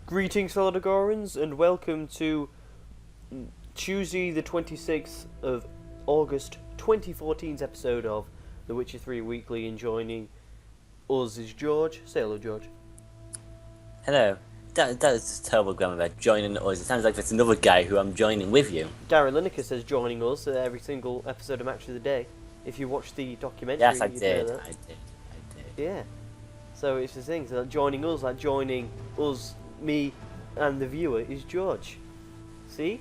Greetings, fellow Dagorans, and welcome to Tuesday, the 26th of August, 2014's episode of The Witcher 3 Weekly. And joining us is George. Say hello, George. Hello. That is terrible grammar there. Joining us. It sounds like there's another guy who I'm joining with you. Darren Lineker says joining us every single episode of Match of the Day. If you watch the documentary, Yes, I you'd did. know that. I did. Yeah. So it's the thing. So joining us, like joining us, me, and the viewer is George. See?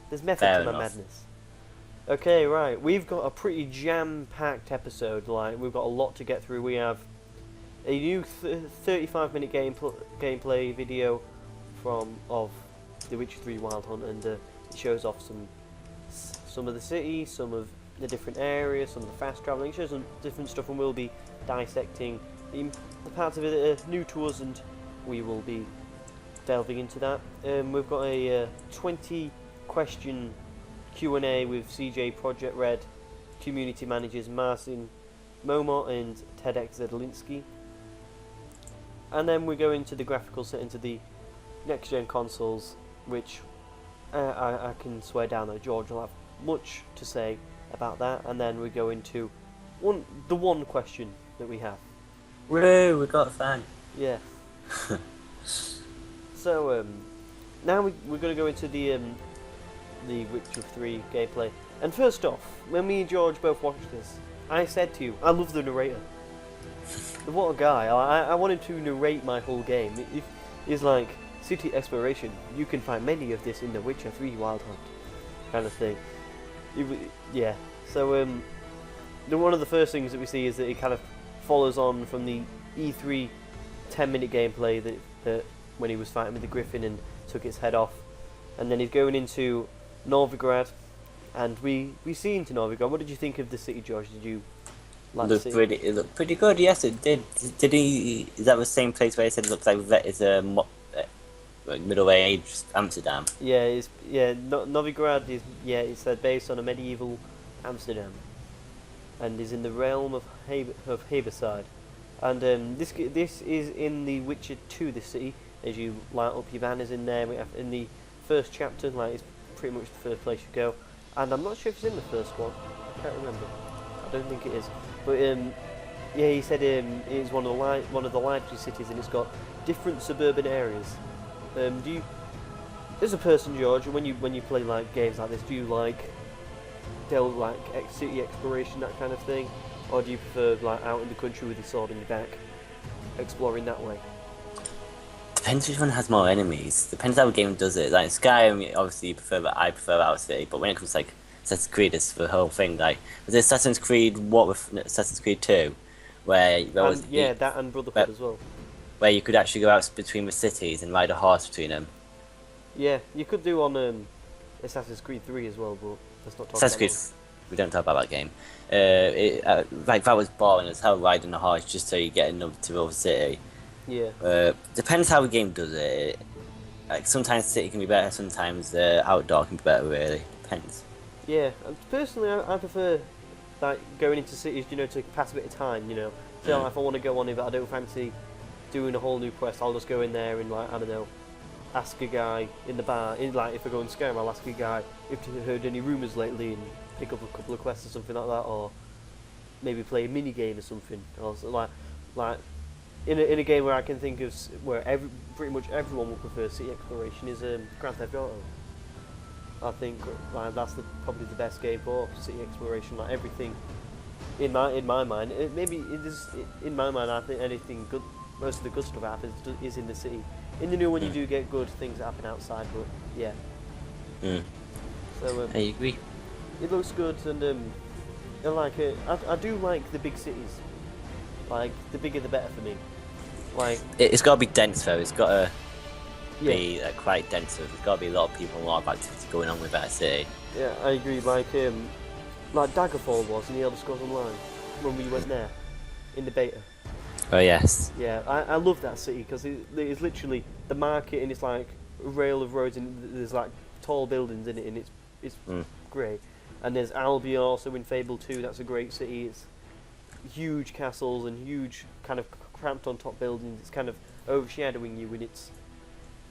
There's method Fair to my enough. madness. Okay, right. We've got a pretty jam-packed episode. Like, we've got a lot to get through. We have a new 35-minute gameplay video of The Witcher 3 Wild Hunt, and it shows off some of the city, some of the different areas, some of the fast traveling. It shows some different stuff, and we'll be dissecting the parts of it that are new to us, and we will be delving into that. We've got a 20-question QnA with CJ Project Red, community managers Marcin Momot and TEDx Zedlinski. And then we go into the graphical set, into the next-gen consoles, which I can swear down that George will have much to say about that. And then we go into the one question that we have. Woo! We got a fan. Yeah. So now we're going to go into the Witcher 3 gameplay. And first off, when me and George both watched this, I said to you, I love the narrator. What a guy. I wanted to narrate my whole game. It's like city exploration. You can find many of this in The Witcher 3 Wild Hunt kind of thing. Yeah. So one of the first things that we see is that it kind of follows on from the E3 10-minute gameplay that when he was fighting with the Griffin and took its head off, and then he's going into Novigrad, and we see into Novigrad. What did you think of the city, George? Did you like the city? It looked pretty good. Yes, it did. Did he? Is that the same place where he said it looks like it's a middle-aged Amsterdam? Yeah, Novigrad is it said based on a medieval Amsterdam, and is in the realm of Haberside. And this is in the Witcher 2. This city, as you light up your banners in there, we have in the first chapter, like it's pretty much the first place you go. And I'm not sure if it's in the first one. I can't remember. I don't think it is. But yeah, he said it is one of the largest cities, and it's got different suburban areas. Do you, as a person, George, when you play like games like this, do you delve like city exploration, that kind of thing, or do you prefer like out in the country with your sword in your back, exploring that way? Depends which one has more enemies. Depends how the game does it. Like Skyrim, obviously I prefer Outer City, but when it comes to like Assassin's Creed, it's the whole thing. Like was it Assassin's Creed? What with Assassin's Creed 2, where there was that and Brotherhood as well, where you could actually go out between the cities and ride a horse between them. Yeah, you could do on Assassin's Creed 3 as well, but let's not talk Assassin's about Creed. that. We don't talk about that game. Like that was boring as hell, riding a horse just so you get enough to over city. Yeah. Depends how the game does it. Like sometimes city can be better, sometimes outdoor can be better. Really depends. Yeah, and personally, I prefer like going into cities, to pass a bit of time. So if I want to go on it, but I don't fancy doing a whole new quest, I'll just go in there and I don't know, ask a guy in the bar. If I go in Skyrim, I'll ask a guy if he heard any rumours lately and pick up a couple of quests or something like that, or maybe play a mini game or something. Or like in a game where I can think of where pretty much everyone will prefer city exploration is Grand Theft Auto. I think that's probably the best game for city exploration. Like everything in my mind, in my mind. I think anything good, most of the good stuff that happens is in the city. In the new one, you do get good things that happen outside, but yeah. So I agree. it looks good, and I like it. I do like the big cities. Like the bigger the better for me. Like It's got to be dense though. It's got to yeah, be quite dense. There's got to be a lot of people, a lot of activity going on with that city. yeah, I agree. Like Daggerfall was in the Elder Scrolls Online when we went there in the beta. Oh yes. Yeah, I love that city because it's literally the market, and it's like a rail of roads, and there's like tall buildings in it, and it's great. And there's Albion also in Fable 2. That's a great city. It's huge castles and huge kind of cramped on top buildings. It's kind of overshadowing you in its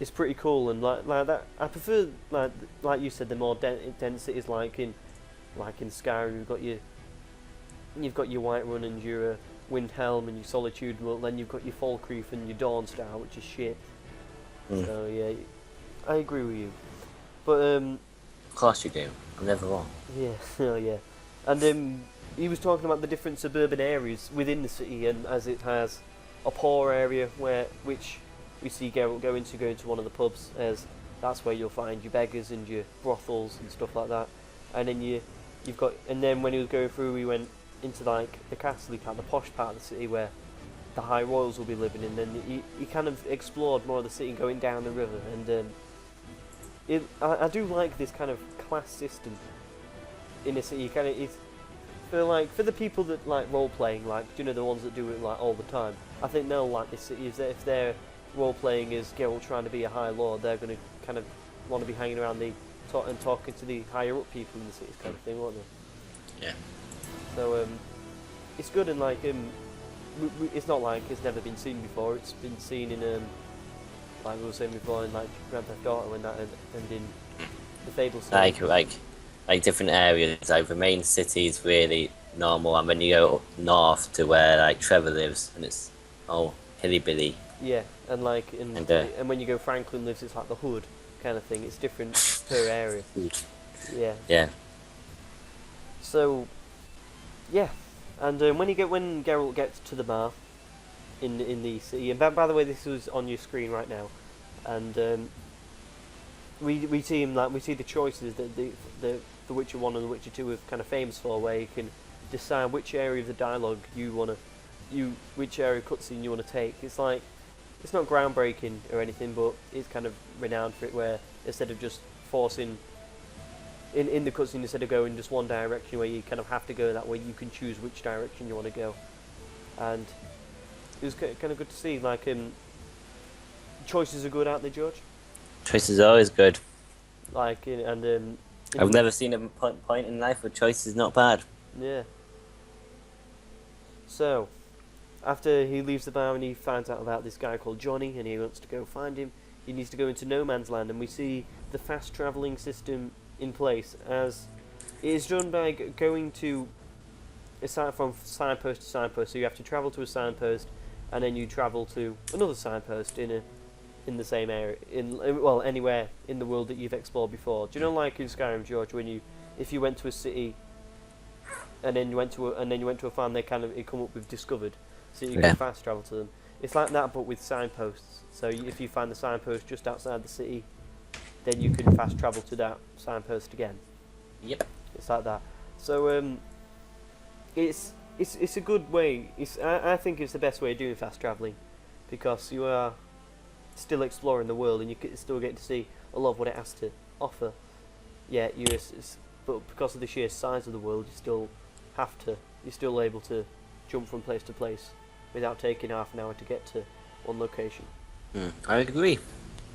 it's pretty cool, and like that. I prefer like you said, the more dense cities like in Skyrim. You've got your Whiterun and your Windhelm and your Solitude. Well, then you've got your Falkreath and your Dawnstar, which is shit. So yeah, I agree with you. But Of course you do. I'm never wrong. yeah, oh yeah, and he was talking about the different suburban areas within the city, and as it has a poor area which we see Geralt go into one of the pubs, as that's where you'll find your beggars and your brothels and stuff like that. And then and then when he was going through, we went into like the castle part, the posh part of the city where the high royals will be living in. And he kind of explored more of the city going down the river, and I do like this kind of class system in a city. It's for the people that like role playing, like the ones that do it like all the time. I think they'll like this city. If their role playing is Geralt trying to be a high lord, they're going to kind of want to be hanging around and talking to the higher up people in the city, kind of thing, won't they? Yeah. So it's good, and like it's not like it's never been seen before. It's been seen in like we were saying before, in like Grand Theft Auto and in the Fable series. Like different areas. Like the main city is really normal, and when you go up north to where like Trevor lives, and it's all hilly billy. Yeah, and like and when you go Franklin lives, it's like the hood kind of thing. It's different per area. Yeah. Yeah. So, yeah, and when Geralt gets to the bar in the city, and by the way, this was on your screen right now, and we see him we see the choices that the Witcher 1 and the Witcher 2 are kind of famous for, where you can decide which area of the dialogue which area of cutscene you want to take. It's like, it's not groundbreaking or anything, but it's kind of renowned for it, where instead of just forcing in the cutscene, instead of going just one direction where you kind of have to go that way, you can choose which direction you want to go. And it was kind of good to see, like, choices are good, aren't they, George? Choices are always good. Like, and I've never seen a point in life where choice is not bad. yeah. So, after he leaves the bar and he finds out about this guy called Johnny, and he wants to go find him, he needs to go into No Man's Land, and we see the fast travelling system in place, as it is done by going to from signpost to signpost. So you have to travel to a signpost, and then you travel to another signpost in the same area, anywhere in the world that you've explored before. Do you know, like in Skyrim, George, if you went to a city and then you went to a farm, it come up with discovered, so you can fast travel to them. It's like that, but with signposts. So if you find the signpost just outside the city, then you can fast travel to that signpost again. Yep. It's like that. So it's a good way. I think it's the best way of doing fast travelling, because you are still exploring the world and you still get to see a lot of what it has to offer. Yeah, but because of the sheer size of the world, you're still able to jump from place to place without taking half an hour to get to one location. I agree.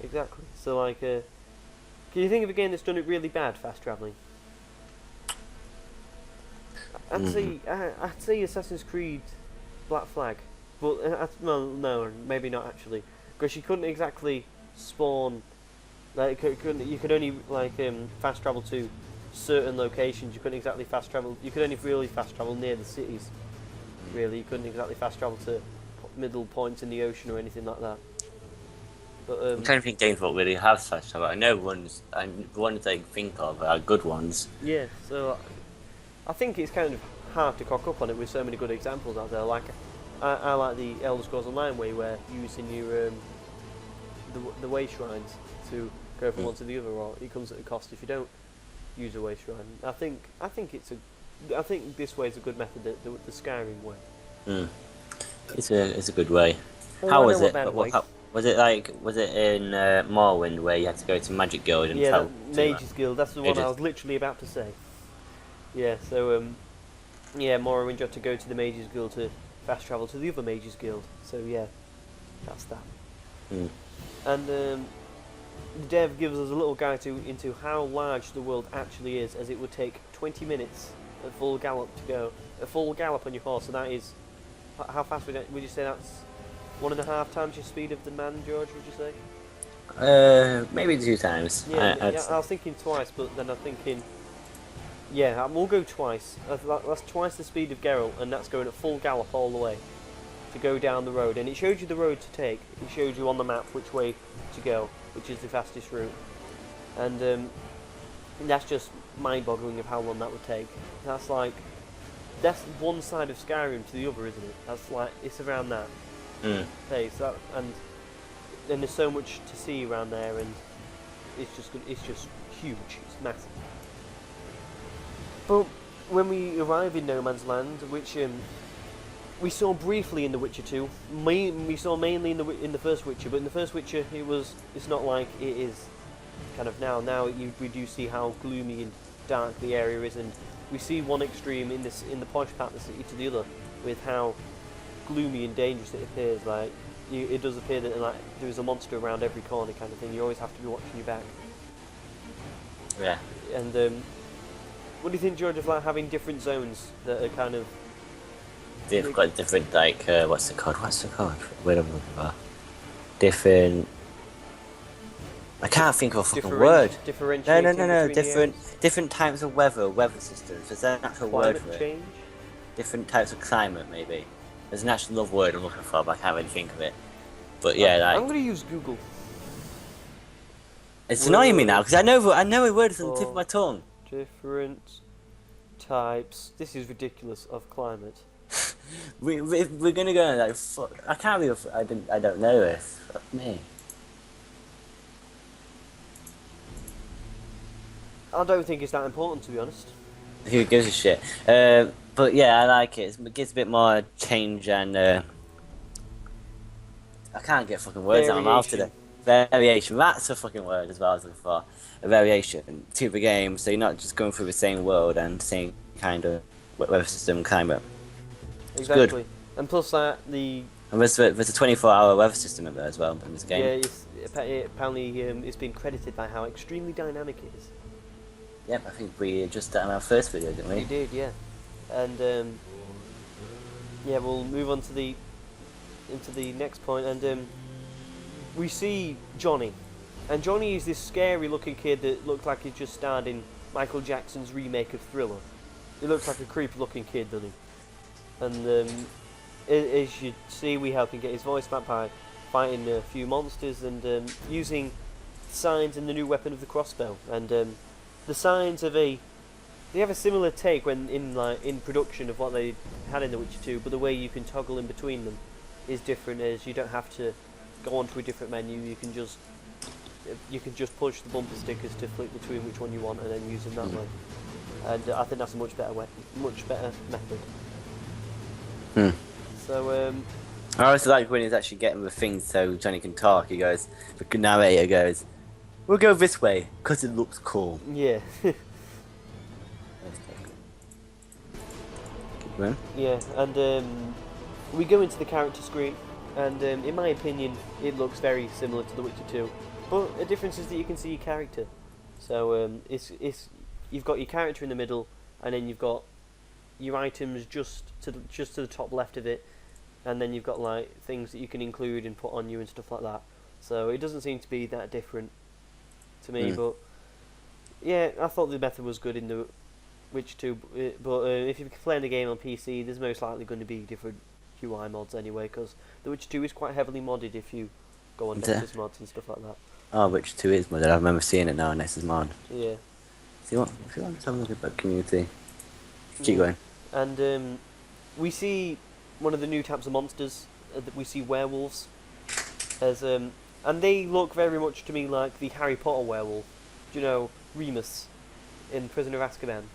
Exactly. So like, can you think of a game that's done it really bad, fast travelling? I'd say Assassin's Creed Black Flag, but no, maybe not actually, because you couldn't exactly spawn. Like, you could only fast travel to certain locations. You couldn't exactly fast travel. You could only really fast travel near the cities. Really, you couldn't exactly fast travel to middle points in the ocean or anything like that. But I'm trying to think games what really have fast travel. I know the ones I can think of are good ones. Yeah, so I think it's kind of hard to cock up on it with so many good examples out there. Like, I like the Elder Scrolls Online way, where you're using your the way shrines to go from one to the other, or it comes at a cost if you don't use a way shrine. I think this way is a good method, the Skyrim way. It's a good way. Oh, How was it? Was it in Morrowind where you had to go to Magic Guild and travel? Yeah, Mage's Guild. That's the one I was literally about to say. Yeah, so Morrowind, you had to go to the Mage's Guild to fast travel to the other Mage's Guild. So yeah, that's that. And the dev gives us a little guide into how large the world actually is, as it would take 20 minutes at full gallop on your horse. So that is, how fast would you say that's 1.5 times your speed of the man, George, would you say? Maybe 2 times. Yeah, yeah. I was thinking twice, but then I'm thinking, yeah, we'll go twice. That's twice the speed of Geralt, and that's going at full gallop all the way to go down the road. And it shows you the road to take. It shows you on the map which way to go, which is the fastest route. And that's just mind-boggling of how long that would take. That's one side of Skyrim to the other, isn't it? That's like it's around that pace. And then there's so much to see around there, and it's just huge. It's massive. But when we arrive in No Man's Land, which we saw briefly in The Witcher 2, we saw mainly in the first Witcher, but in the first Witcher it's not like it is kind of now. Now we do see how gloomy and dark the area is, and we see one extreme in the posh part of the city to the other, with how gloomy and dangerous it appears. Like it does appear that like there's a monster around every corner, kind of thing. You always have to be watching your back. Yeah. And what do you think, George, of like having different zones that are kind of They've got different, like, what's it called? Where am I looking for? Different. I can't think of a fucking word. No. Different types of weather systems. There's an actual word for it. change? Different types of climate, maybe. There's an actual word I'm looking for, but I can't really think of it. But yeah, like. I'm gonna use Google. It's annoying me now because I know a word is on the tip of my tongue. Different types. This is ridiculous of climate. We're gonna go like fuck. I can't believe I don't know this. Fuck me. I don't think it's that important, to be honest. Who gives a shit? But yeah, I like it. It gives a bit more change and I can't get fucking words out of my mouth today. Variation. That's a fucking word as well as I was looking for. A variation to the game, so you're not just going through the same world and same kind of weather system climate. Exactly. And plus that And there's a 24-hour weather system in there as well in this game. Yeah, apparently it's been credited by how extremely dynamic it is. Yep, I think we just did in our first video, didn't we? We did, yeah. And yeah, we'll move on to into the next point, and we see Johnny. And Johnny is this scary-looking kid that looked like he just starred in Michael Jackson's remake of Thriller. He looks like a creepy-looking kid, doesn't he? And as you see, we help him get his voice back by fighting a few monsters and using signs and the new weapon of the crossbow. And the signs they have a similar take when in production of what they had in The Witcher 2, but the way you can toggle in between them is different. As you don't have to go onto a different menu, you can just push the bumper stickers to flip between which one you want and then use them that way. And I think that's a much better method. So I also like when he's actually getting the thing so Johnny can talk. The narrator goes, "We'll go this way because it looks cool." Yeah. Keep going. Yeah, and we go into the character screen, and in my opinion, it looks very similar to The Witcher 2, but the difference is that you can see your character. So you've got your character in the middle, and then you've got your items just to the top left of it, and then you've got like things that you can include and put on you and stuff like that. So it doesn't seem to be that different to me, but yeah, I thought the method was good in The Witcher 2, but if you're playing the game on PC, there's most likely going to be different UI mods anyway, because The Witcher 2 is quite heavily modded if you go on Nexus mods and stuff like that. Oh, Witcher 2 is modded. I remember seeing it now on Nexus mod. Yeah. If you want to have a look at that community, keep going. And we see one of the new types of monsters. We see werewolves, and they look very much to me like the Harry Potter werewolf. Do you know Remus in Prisoner of Azkaban?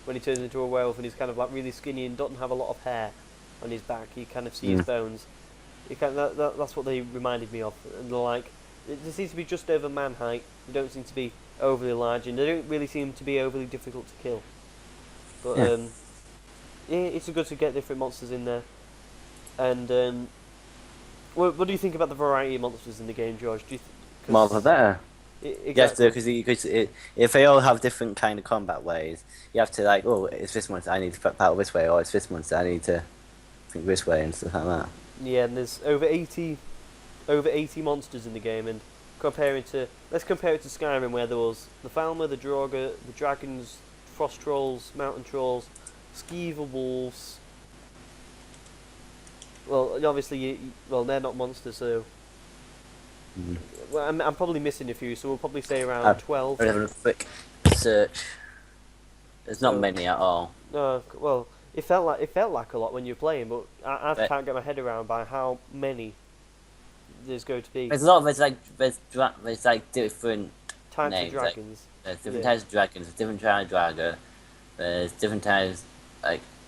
When he turns into a werewolf and he's kind of like really skinny and doesn't have a lot of hair on his back, you kind of see his bones. That's what they reminded me of. And they're like, they seem to be just over man height. They don't seem to be overly large, and they don't really seem to be overly difficult to kill. But yeah, it's good to get different monsters in there. And what do you think about the variety of monsters in the game, George? Do you More the better. Exactly. You have to, if they all have different kind of combat ways, you have to like, oh, it's this monster, I need to battle this way, or it's this monster, I need to think this way, and stuff like that. Yeah, and there's over 80 over 80 monsters in the game, and let's compare it to Skyrim, where there was the Falmer, the Draugr, the dragons, frost trolls, mountain trolls, skeever wolves. Well, obviously, they're not monsters, so. Well, I'm probably missing a few, so we'll probably say around 12. I'll have a quick search. There's not many at all. No, well, it felt like a lot when you're playing, but I can't get my head around by how many there's going to be. There's a lot of there's like different Types names, of dragons. There's different types of dragons. There's different types of dragon. There's different types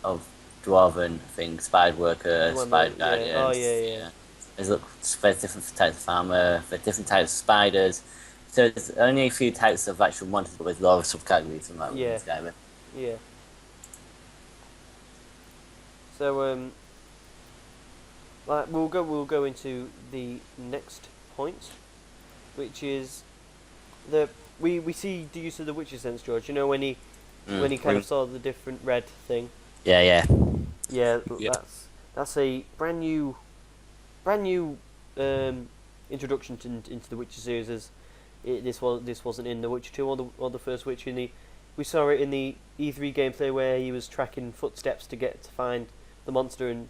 of dwarven things, spider worker, spider guardians. Oh yeah. There's different types of farmer. There's different types of spiders. So there's only a few types of actual monsters, but there's a lot of subcategories in that. Yeah. So we'll go into the next point, which is we see the use of the Witcher sense, George. You know when he kind of saw the different red thing. Yeah. Yeah. That's a brand new introduction into the Witcher series. As this wasn't in the Witcher 2 or the first Witcher. We saw it in the E3 gameplay where he was tracking footsteps to find the monster and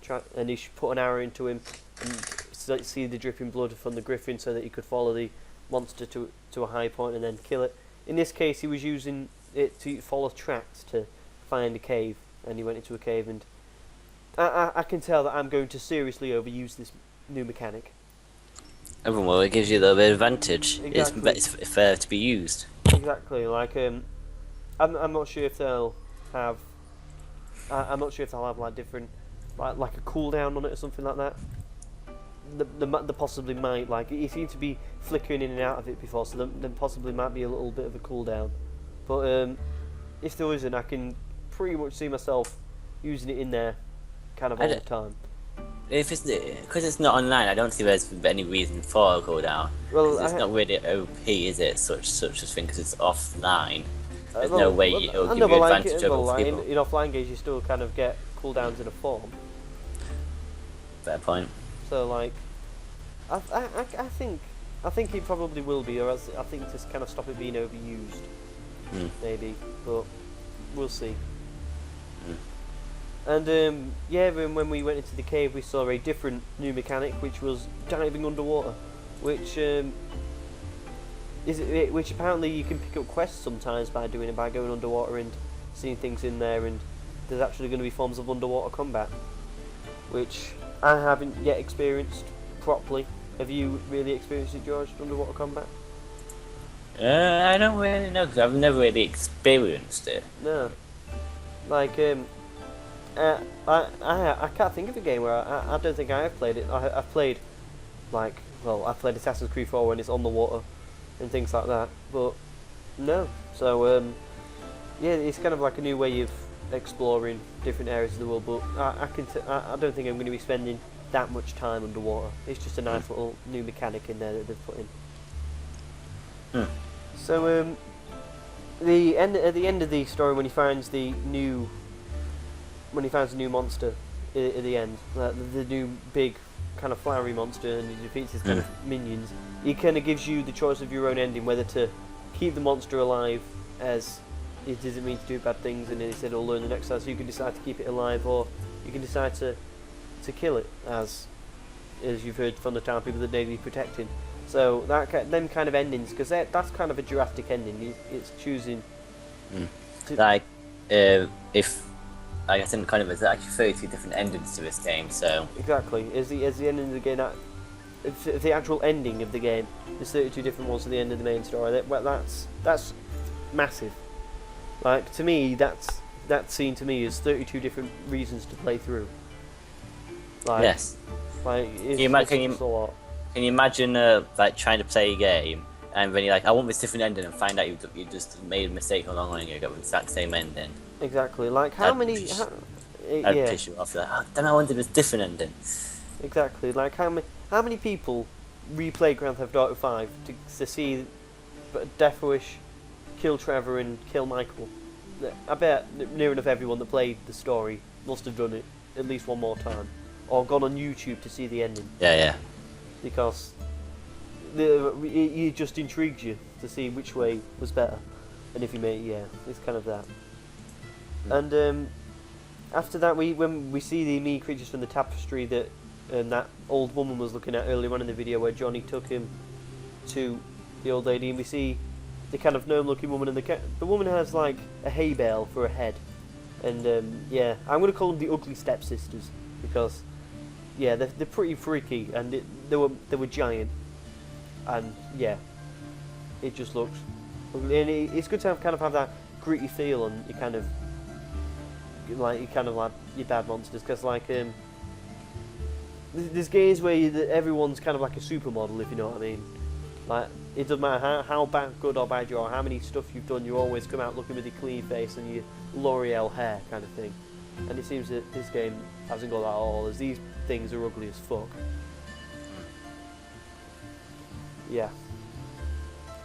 he put an arrow into him and see the dripping blood from the griffin so that he could follow the monster to a high point and then kill it. In this case, he was using it to follow tracks to find a cave, and he went into a cave, and I can tell that I'm going to seriously overuse this new mechanic. Well, it gives you a little bit of advantage. Exactly. It's fair to be used. Exactly. Like I'm not sure if they'll have. I'm not sure if they'll have like different, like a cooldown on it or something like that. They possibly might. Like it seemed to be flickering in and out of it before, so there possibly might be a little bit of a cooldown. But if there isn't, I can pretty much see myself using it in there, kind of all the time. If it's because it's not online, I don't see there's any reason for a cooldown. Well, it's not really OP, is it? Such a thing, because it's offline. There's no way it'll give you advantage over people. In offline games, you still kind of get cooldowns in a form. Fair point. So like, I think it probably will be, or else I think to kind of stop it being overused, maybe. But we'll see. And when we went into the cave, we saw a different new mechanic, which was diving underwater, which apparently you can pick up quests sometimes by doing it, by going underwater and seeing things in there, and there's actually going to be forms of underwater combat, which I haven't yet experienced properly. Have you really experienced it, George, underwater combat? I don't really know, because I've never really experienced it. No. Like, I can't think of a game where I don't think I have played it. I've played, I've played Assassin's Creed 4 when it's on the water and things like that, but no. So, yeah, it's kind of like a new way of exploring different areas of the world, but I don't think I'm going to be spending that much time underwater. It's just a nice little new mechanic in there that they've put in. So, at the end of the story, when he finds the new monster at the end, the new big kind of flowery monster, and he defeats his kind of minions, he kind of gives you the choice of your own ending, whether to keep the monster alive, as it doesn't mean to do bad things, and instead it'll learn the next time, so you can decide to keep it alive, or you can decide to kill it, as you've heard from the town people that they need protecting. So them kind of endings, because that's kind of a drastic ending. It's choosing. I think kind of there's actually 32 different endings to this game, so exactly. As the end of the game, it's the actual ending of the game. There's 32 different ones at the end of the main story. That's massive. Like, to me, that scene to me is 32 different reasons to play through. Like, yes. Like, can you imagine like trying to play a game and then you're like, I want this different ending, and find out you just made a mistake along the way and you got the exact same ending. Exactly. Like, how many? I'd piss you off. Like, oh, then I wanted this different ending. Exactly. Like, how many people replay Grand Theft Auto 5 to see Deathwish kill Trevor and kill Michael? I bet near enough everyone that played the story must have done it at least one more time, or gone on YouTube to see the ending. Yeah. because it just intrigues you to see which way was better, and if you made it's kind of that. And after that, when we see the me creatures from the tapestry that old woman was looking at earlier on in the video, where Johnny took him to the old lady, and we see the kind of gnome-looking woman, and the woman has like a hay bale for a head, and I'm gonna call them the ugly stepsisters because they're pretty freaky, and they were giant, and it just looks, and it's good to have that gritty feel on you kind of like your bad monsters, because like there's games where everyone's kind of like a supermodel, if you know what I mean. Like, it doesn't matter how good or bad you are, how many stuff you've done, you always come out looking with your clean face and your L'Oreal hair kind of thing. And it seems that this game hasn't got that at all, as these things are ugly as fuck. Yeah.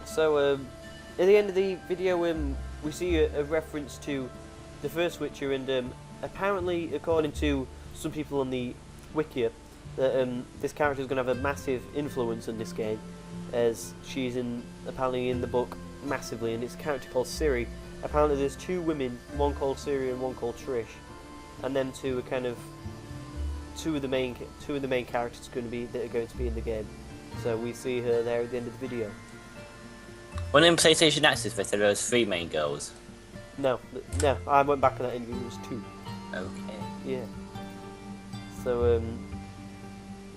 So, at the end of the video, we see a reference to the first Witcher, and apparently, according to some people on the Wiki, that this character is going to have a massive influence in this game, as she's apparently in the book massively, and it's a character called Ciri. Apparently there's two women, one called Ciri and one called Trish, and them two are kind of two of the main characters that are going to be in the game. So we see her there at the end of the video. When in PlayStation Access, they said there was 3 main girls. No, I went back on that interview. It was 2. Okay. Yeah. So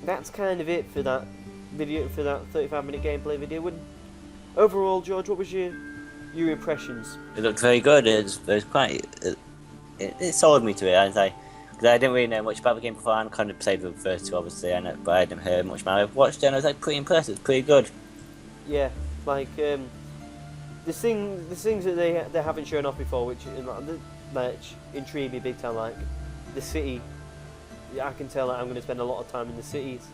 that's kind of it for that video, for that 35-minute gameplay video. Overall, George, what was your impressions? It looked very good. It was quite. It sold me to it. Because I didn't really know much about the game before. I kind of played the first 2, obviously, but I didn't hear much about it. I watched it and I was like pretty impressed. It's pretty good. Yeah, like the things that they haven't shown off before, which intrigue me big time. Like the city, I can tell that I'm going to spend a lot of time in the cities.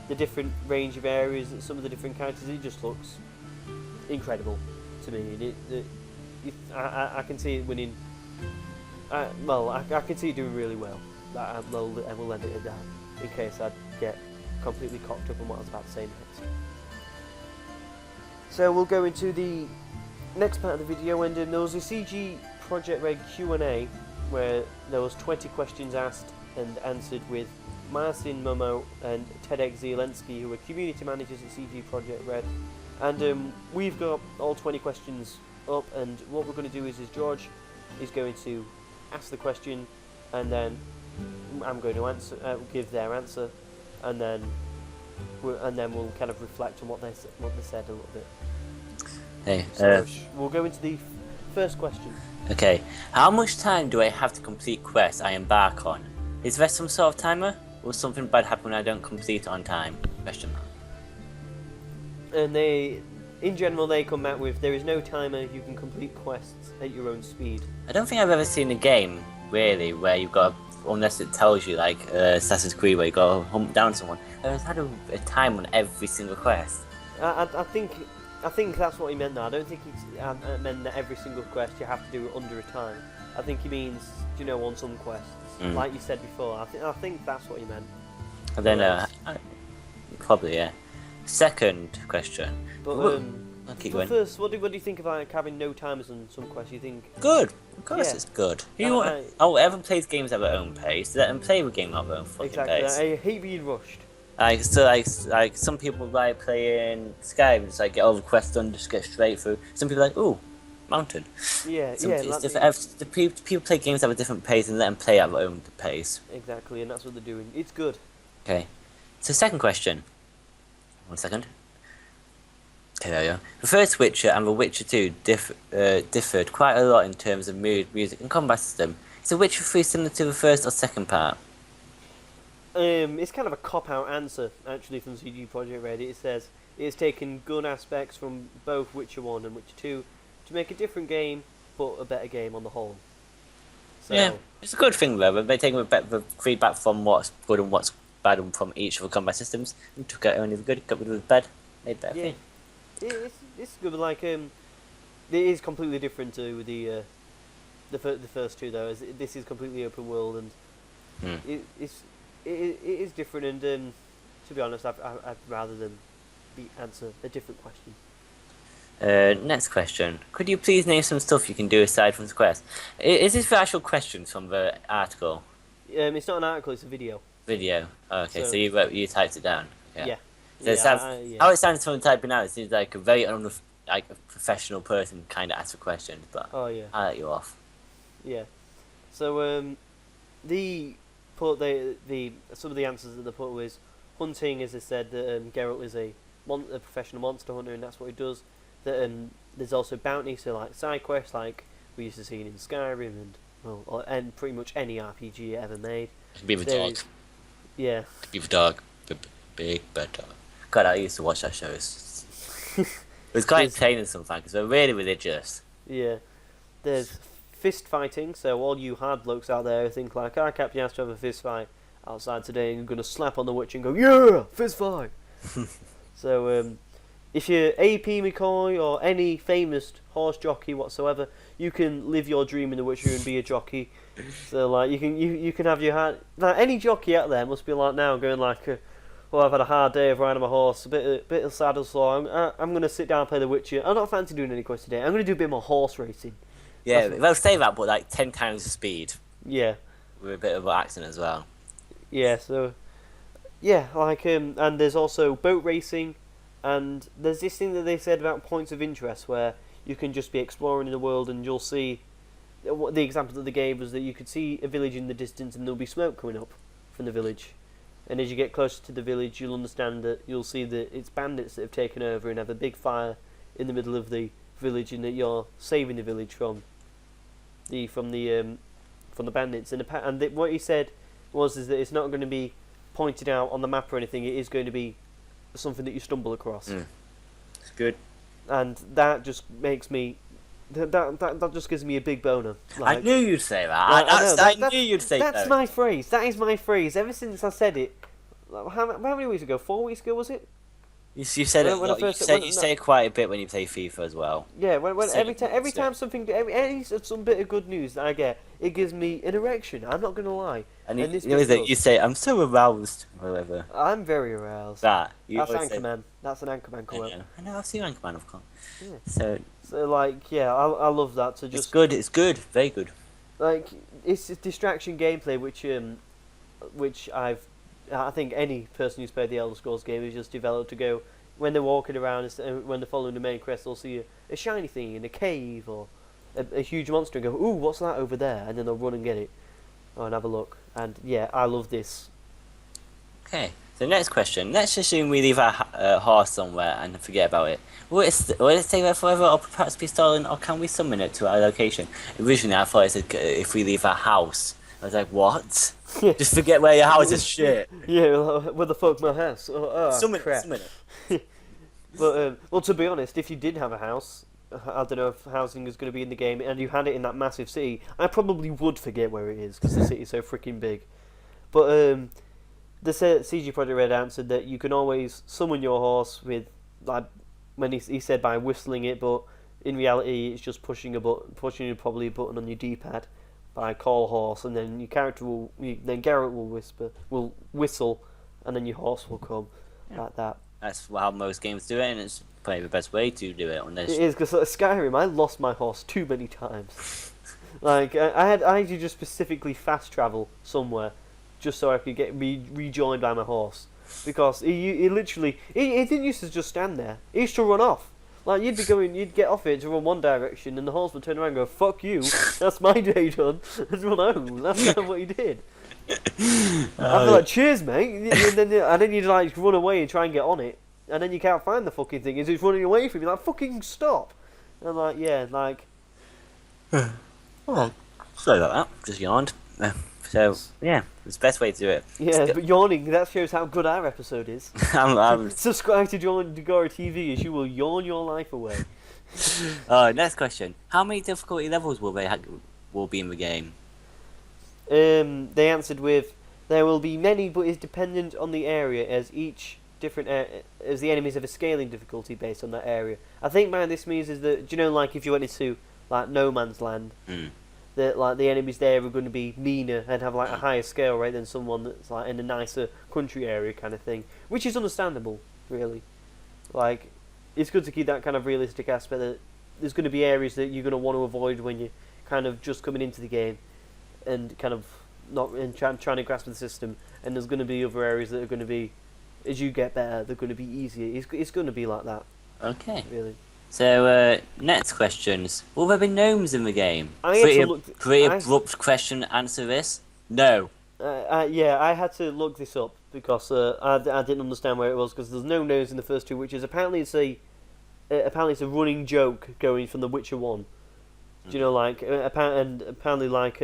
The different range of areas, some of the different characters, it just looks incredible to me. I can see it winning. I can see it doing really well. I will let it at that, in case I get completely cocked up on what I was about to say next. So we'll go into the next part of the video, and there was a CG Project Red QnA where there was 20 questions asked and answered with Marcin Momo and Tedek Zielenski, who are community managers at CG Project Red. And we've got all 20 questions up, and what we're going to do is George is going to ask the question, and then I'm going to give their answer, and then we'll kind of reflect on what they said a little bit. Hey, so we'll go into the first question. Okay, how much time do I have to complete quests I embark on? Is there some sort of timer? Will something bad happen when I don't complete on time? Question mark. And in general, they come back with, there is no timer, you can complete quests at your own speed. I don't think I've ever seen a game, really, where you've got, unless it tells you, like Assassin's Creed, where you got to hunt down someone. I've had a time on every single quest. I think that's what he meant there. I don't think he meant that every single quest you have to do it under a time. I think he means, on some quests, like you said before. I think that's what he meant. And then, probably, yeah. Second question. But I'll keep going. First, what do you think about having no timers on some quests? You think good? Of course, it's good. Everyone plays games at their own pace. Let them play the game at their own fucking pace. I hate being rushed. Like some people like playing Skyrim, just like get all the quests done, just get straight through. Some people are like, ooh, mountain. People play games at a different pace and let them play at their own pace. Exactly, and that's what they're doing. It's good. Okay, so second question. 1 second. Okay, there you go. The first Witcher and The Witcher 2 differed quite a lot in terms of mood, music, and combat system. Is The Witcher 3 similar to the first or second part? It's kind of a cop-out answer, actually, from CG Projekt Red. It says it has taken good aspects from both Witcher 1 and Witcher 2 to make a different game, but a better game on the whole. So, yeah, it's a good thing though. They're taking the feedback from what's good and what's bad from each of the combat systems, and took out only the good, got rid of the bad, made better thing. It's good, but like it is completely different to the first two though. As this is completely open world, and it is different. And to To be honest, I'd rather them answer a different question. Next question. Could you please name some stuff you can do aside from the quest? Is this the actual questions from the article? It's not an article; it's a video. Video. Okay, so So- you typed it down. Yeah. So it Yeah, sounds, yeah. how it sounds from typing out, it seems like a very like a professional person kind of asks a question, but Oh yeah. I'll let you off. Yeah. So the some of the answers that they put was hunting, as they said that Geralt is a professional monster hunter, and that's what he does. That there's also bounty, so like side quests, like we used to see in Skyrim and pretty much any RPG ever made. Beaver There dog. is- Yeah. Beaver dog. Big bad dog. God, I used to watch that show. It was quite There's- entertaining sometimes because they're really religious. Yeah. There's fist fighting, so all you hard blokes out there who think like, Captain has to have a fist fight outside today, and you're gonna slap on the witch and go, yeah, fist fight. So if you're AP McCoy or any famous horse jockey whatsoever, you can live your dream in the Witcher and be a jockey. So like you can have your hard. Now any jockey out there must be like now going like, well, I've had a hard day of riding my horse, a bit of saddle sore. I'm gonna sit down and play the Witcher. I'm not fancy doing any quests today. I'm gonna do a bit more horse racing. Yeah, That's- they'll say that, but like 10 times the speed Yeah. with a bit of accent as well. Yeah, so yeah, like and there's also boat racing, and there's this thing that they said about points of interest where you can just be exploring in the world and you'll see. The example that they gave was that you could see a village in the distance and there'll be smoke coming up from the village, and as you get closer to the village, you'll understand that you'll see that it's bandits that have taken over and have a big fire in the middle of the village, and that you're saving the village from the bandits. And what he said is that it's not going to be pointed out on the map or anything. It is going to be something that you stumble across, It's good. and that just makes me that just gives me a big boner. I knew you'd say that. I know, I knew you'd say that. That's my phrase. That is my phrase. Ever since I said it, how many weeks ago? 4 weeks ago, was it? You said When I it. first- You say it quite a bit when you play FIFA as well. Yeah. When Said every it time once, some bit of good news that I get, it gives me an erection. I'm not gonna lie. And And this you bit you does. say, I'm so aroused, or whatever. I'm very aroused. That. You That's always say- Anchorman. That's an Anchorman quote. I know, I've seen Anchorman, of course. Yeah. So, So like, yeah, I love that. So just it's good, very good. like it's a distraction gameplay, which I think any person who's played the Elder Scrolls game has just developed to go when they're walking around when they're following the main quest, they'll see a shiny thing in a cave or a huge monster and go, ooh, what's that over there? And then they'll run and get it and have a look. And yeah, I love this. Okay, so next question. Let's assume we leave our horse somewhere and forget about it. Will it stay there forever, or perhaps be stolen, or can we summon it to our location? Originally, I thought it said if we leave our house. I was like, what? Just forget where your house is, shit. Yeah, where the fuck my house? Oh, Summon crap. it. But well, to be honest, if you did have a house, I don't know if housing is going to be in the game, and you had it in that massive city, I probably would forget where it is because the city's so freaking big. But the CG Projekt Red answered that you can always summon your horse with, like, when he said by whistling it, but in reality it's just pushing probably a button on your D-pad by call horse, and then your character then Garrett will whistle, and then your horse will come like that. That's how most games do it, and it's probably the best way to do it. Unless It is, because Skyrim, I lost my horse too many times. Like, I had to just specifically fast travel somewhere just so I could get rejoined by my horse. Because he literally, he didn't used to just stand there. He used to run off. Like, you'd get off it to run one direction, and the horse would turn around and go, fuck you, that's my day done, and run home. That's kind of what he did. I'd be like, cheers, mate. And then you'd like run away and try and get on it, and then you can't find the fucking thing. It's just running away from you. Like, fucking stop. And I'm like, yeah, like. oh, sorry about that. Just yawned. So yeah, it's the best way to do it. Yeah, but yawning, that shows how good our episode is. I'm Subscribe to Dagora TV as you will yawn your life away. next question. How many difficulty levels will be in the game? They answered with, there will be many, but is dependent on the area, as each different as the enemies have a scaling difficulty based on that area. I think by this means is that, do you know, like if you went into like No Man's Land, that like the enemies there are going to be meaner and have like a higher scale rate than someone that's like in a nicer country area kind of thing, which is understandable, really. Like, it's good to keep that kind of realistic aspect that there's going to be areas that you're going to want to avoid when you're kind of just coming into the game and kind of not and trying to grasp the system, and there's going to be other areas that are going to be, as you get better, they're going to be easier. It's going to be like that. Okay. Really. So, next questions. Will there be gnomes in the game? I had to look. Pretty abrupt question. Answer this. No. Yeah, I had to look this up because I didn't understand where it was because there's no gnomes in the first two Witchers. Apparently, it's a running joke going from The Witcher 1. Do you know, like apparently like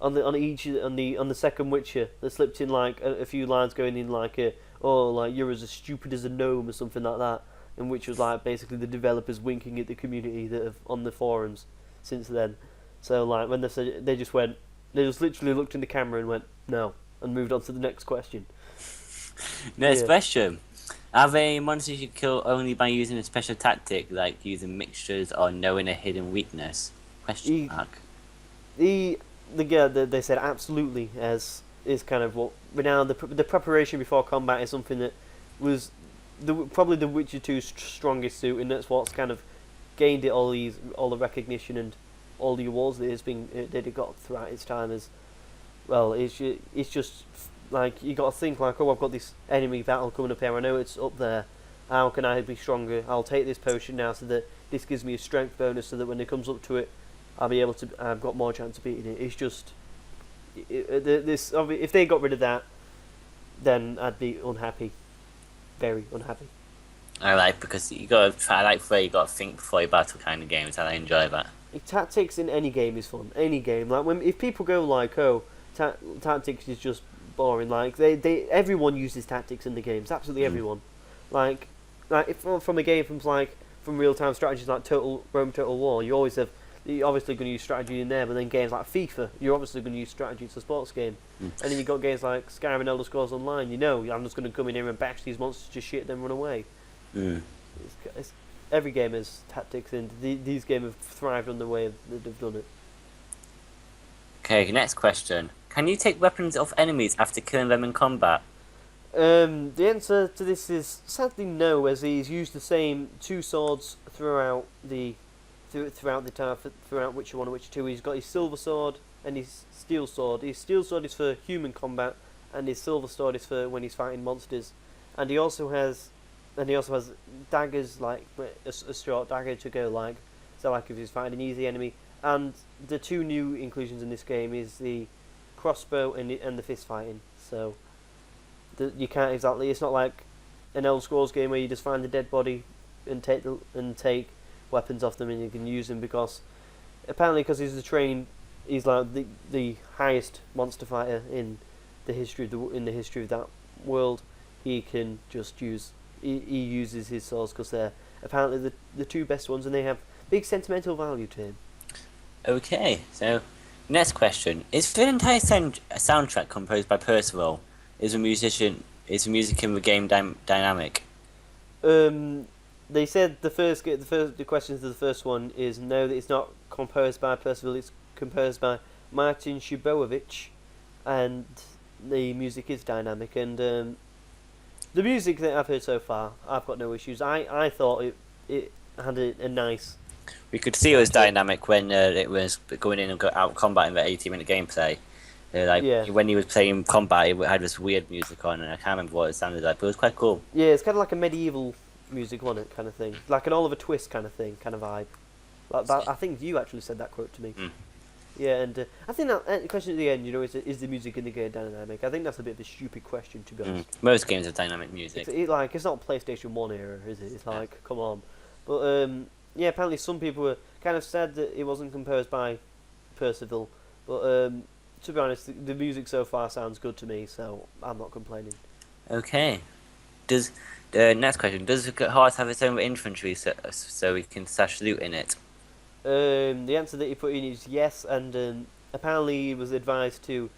on the second Witcher, they slipped in like a few lines going in like like you're as stupid as a gnome or something like that, and which was like basically the developers winking at the community that have on the forums since then. So like when they said they just literally looked in the camera and went no and moved on to the next question. Next question. Are they monsters you kill only by using a special tactic, like using mixtures or knowing a hidden weakness? Question mark. They said absolutely, as is kind of what now the preparation before combat is something that was probably the Witcher 2's strongest suit, and that's what's kind of gained it all the recognition and all the awards that it got throughout its time. As well, it's just like you got to think like, oh, I've got this enemy battle coming up here. I know it's up there. How can I be stronger? I'll take this potion now so that this gives me a strength bonus, so that when it comes up to it, I'll be able to. I've got more chance of beating it. It's just if they got rid of that, then I'd be unhappy, very unhappy. I like because you got to try. I like where you got to think before you battle kind of games, and I enjoy that. Tactics in any game is fun. Any game, like if people go like, oh, tactics is just boring. Like everyone uses tactics in the games. Absolutely everyone. Like if from a game from real time strategies like Total War, you're obviously going to use strategy in there. But then games like FIFA, you're obviously going to use strategy. It's a sports game. And then you've got games like Skyrim and Elder Scrolls Online. You know, I'm just going to come in here and bash these monsters to shit, then run away. Every game has tactics, and these games have thrived on the way that they've done it. Okay, next question. Can you take weapons off enemies after killing them in combat? The answer to this is sadly no, as he's used the same two swords throughout Witcher 1 and Witcher 2. He's got his silver sword and his steel sword. His steel sword is for human combat, and his silver sword is for when he's fighting monsters. And he also has daggers, like a short dagger to go like, so like if he's fighting an easy enemy. And the two new inclusions in this game is the crossbow and the fist fighting. So you can't exactly. It's not like an Elder Scrolls game where you just find the dead body and take weapons off them and you can use them, because he's like the highest monster fighter in the history of that world. He can just use. He uses his swords because they're apparently the two best ones, and they have big sentimental value to him. Okay, so next question: is the entire soundtrack composed by Percival? Is the music in the game dynamic? They said the questions to the first one is no, that it's not composed by Percival. It's composed by Martin Shibowevich, and the music is dynamic. And the music that I've heard so far, I've got no issues. I thought it had a nice. We could see it was dynamic when it was going in and out of combat in the 80-minute gameplay. When he was playing combat, it had this weird music on, and I can't remember what it sounded like, but it was quite cool. Yeah, it's kind of like a medieval music on it, kind of thing, like an Oliver Twist kind of thing, kind of vibe. Like that, I think you actually said that quote to me. Yeah, and I think that the question at the end, is the music in the game dynamic? I think that's a bit of a stupid question, to be honest. Most games have dynamic music. It's not PlayStation 1 era, is it? It's like, come on. But yeah, apparently some people were kind of sad that it wasn't composed by Percival. But to be honest, the music so far sounds good to me, so I'm not complaining. Okay. Next question: does the horse have its own infantry so we can stash loot in it? The answer that he put in is yes, and apparently he was advised to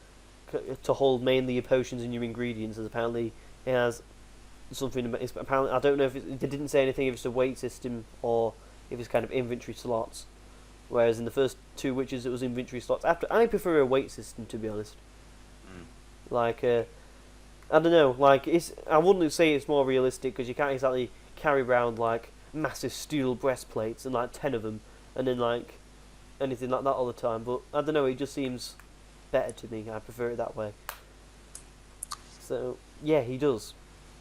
hold mainly your potions and your ingredients, as apparently it has something. Apparently, I don't know if they didn't say anything if it's a weight system or if it's kind of inventory slots. whereas in the first two Witches it was inventory slots. I prefer a wait system, to be honest. Like, I don't know, like, I wouldn't say it's more realistic, because you can't exactly carry around, like, massive steel breastplates and, like, 10 of them, and then, like, anything like that all the time, but, I don't know, it just seems better to me. I prefer it that way. So, yeah, he does.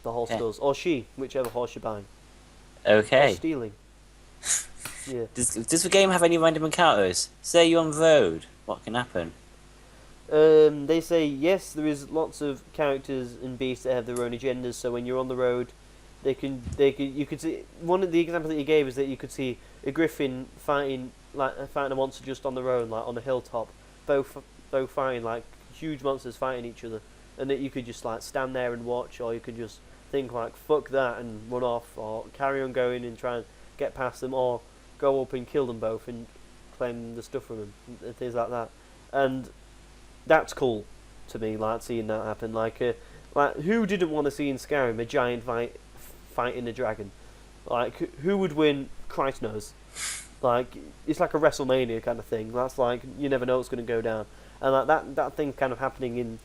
The horse does. Or she, whichever horse you're buying. Okay. Or stealing. Yeah. Does the game have any random encounters? Say you're on the road, what can happen? They say yes, there is lots of characters and beasts that have their own agendas. So when you're on the road, you could see one of the examples that he gave is that you could see a griffin fighting a monster just on the road, like on a hilltop, both fighting like huge monsters fighting each other, and that you could just like stand there and watch, or you could just think like fuck that and run off, or carry on going and try and get past them, or go up and kill them both and claim the stuff from them and things like that. And that's cool to me, like seeing that happen. Like who didn't want to see in Skyrim a giant fighting a dragon? Like who would win? Christ knows. Like it's like a WrestleMania kind of thing. That's like you never know what's going to go down, and like that thing's kind of happening in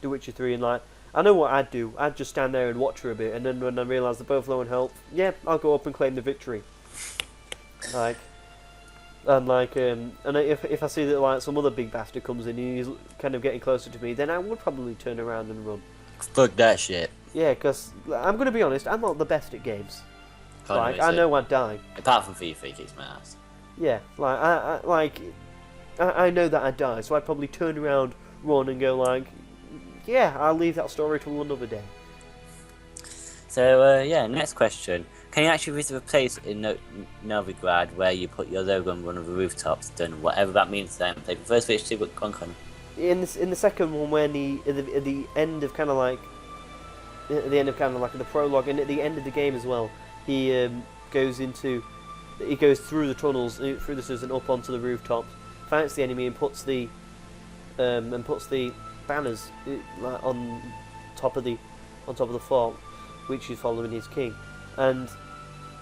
The Witcher 3. And like I know what I'd do. I'd just stand there and watch for a bit, and then when I realise they're both low in health, yeah, I'll go up and claim the victory. Like. And if I see that like some other big bastard comes in and he's kind of getting closer to me, then I would probably turn around and run. Fuck that shit. Yeah, because I'm going to be honest, I'm not the best at games. Can't I know I'd die. Apart from FIFA, he kicks my ass. Yeah, I know that I'd die, so I'd probably turn around, run, and go like, yeah, I'll leave that story till another day. So yeah, next question. Can you actually visit a place in Novigrad where you put your logo on one of the rooftops, done whatever that means to them? Play the first Witcher 2, but Concon. In the second one, when at the end of kind of like the prologue, and at the end of the game as well, he goes through the tunnels, through the sewers and up onto the rooftop, fights the enemy and puts the banners on top of the fort, which is following his king. And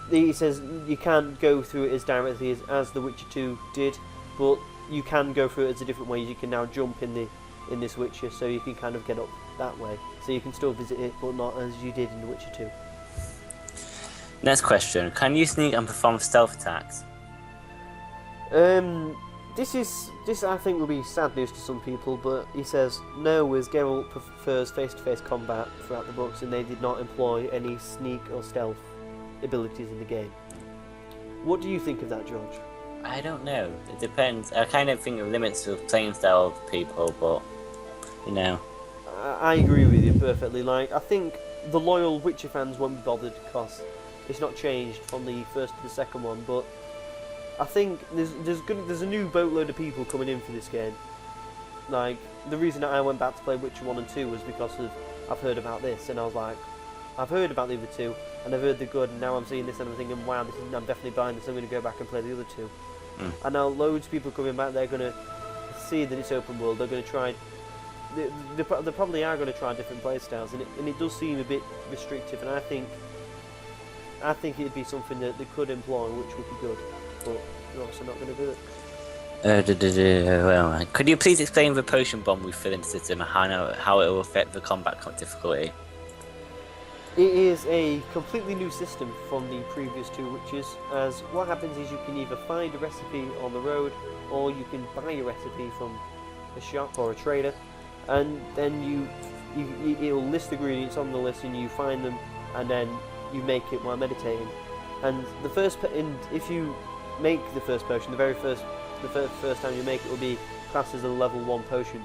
he says you can't go through it as directly as The Witcher 2 did, but you can go through it as a different way. You can now jump in this Witcher, so you can kind of get up that way. So you can still visit it, but not as you did in The Witcher 2. Next question. Can you sneak and perform stealth attacks? This I think will be sad news to some people, but he says no, as Geralt prefers face-to-face combat throughout the books, and they did not employ any sneak or stealth abilities in the game. What do you think of that, George? I don't know. It depends. I kind of think it limits of playing style people, but you know. I agree with you perfectly. Like I think the loyal Witcher fans won't be bothered because it's not changed from the first to the second one, but I think there's a new boatload of people coming in for this game. Like the reason that I went back to play Witcher 1 and 2 was because I've heard about this, and I was like, I've heard about the other two, and I've heard they're good, and now I'm seeing this and I'm thinking, wow, I'm definitely buying this. I'm going to go back and play the other two. And now loads of people coming back, they're going to see that it's open world. They're going to try. They probably are going to try different playstyles, and it does seem a bit restrictive. And I think it'd be something that they could employ, which would be good. But they're also not going to do it. Well, could you please explain the potion bomb we fill in the system and how it will affect the combat difficulty? It is a completely new system from the previous two Witches, as what happens is you can either find a recipe on the road, or you can buy a recipe from a shop or a trader, and then it'll list the ingredients on the list, and you find them, and then you make it while meditating. And if you make the first potion, the first time you make it will be classed as a level 1 potion,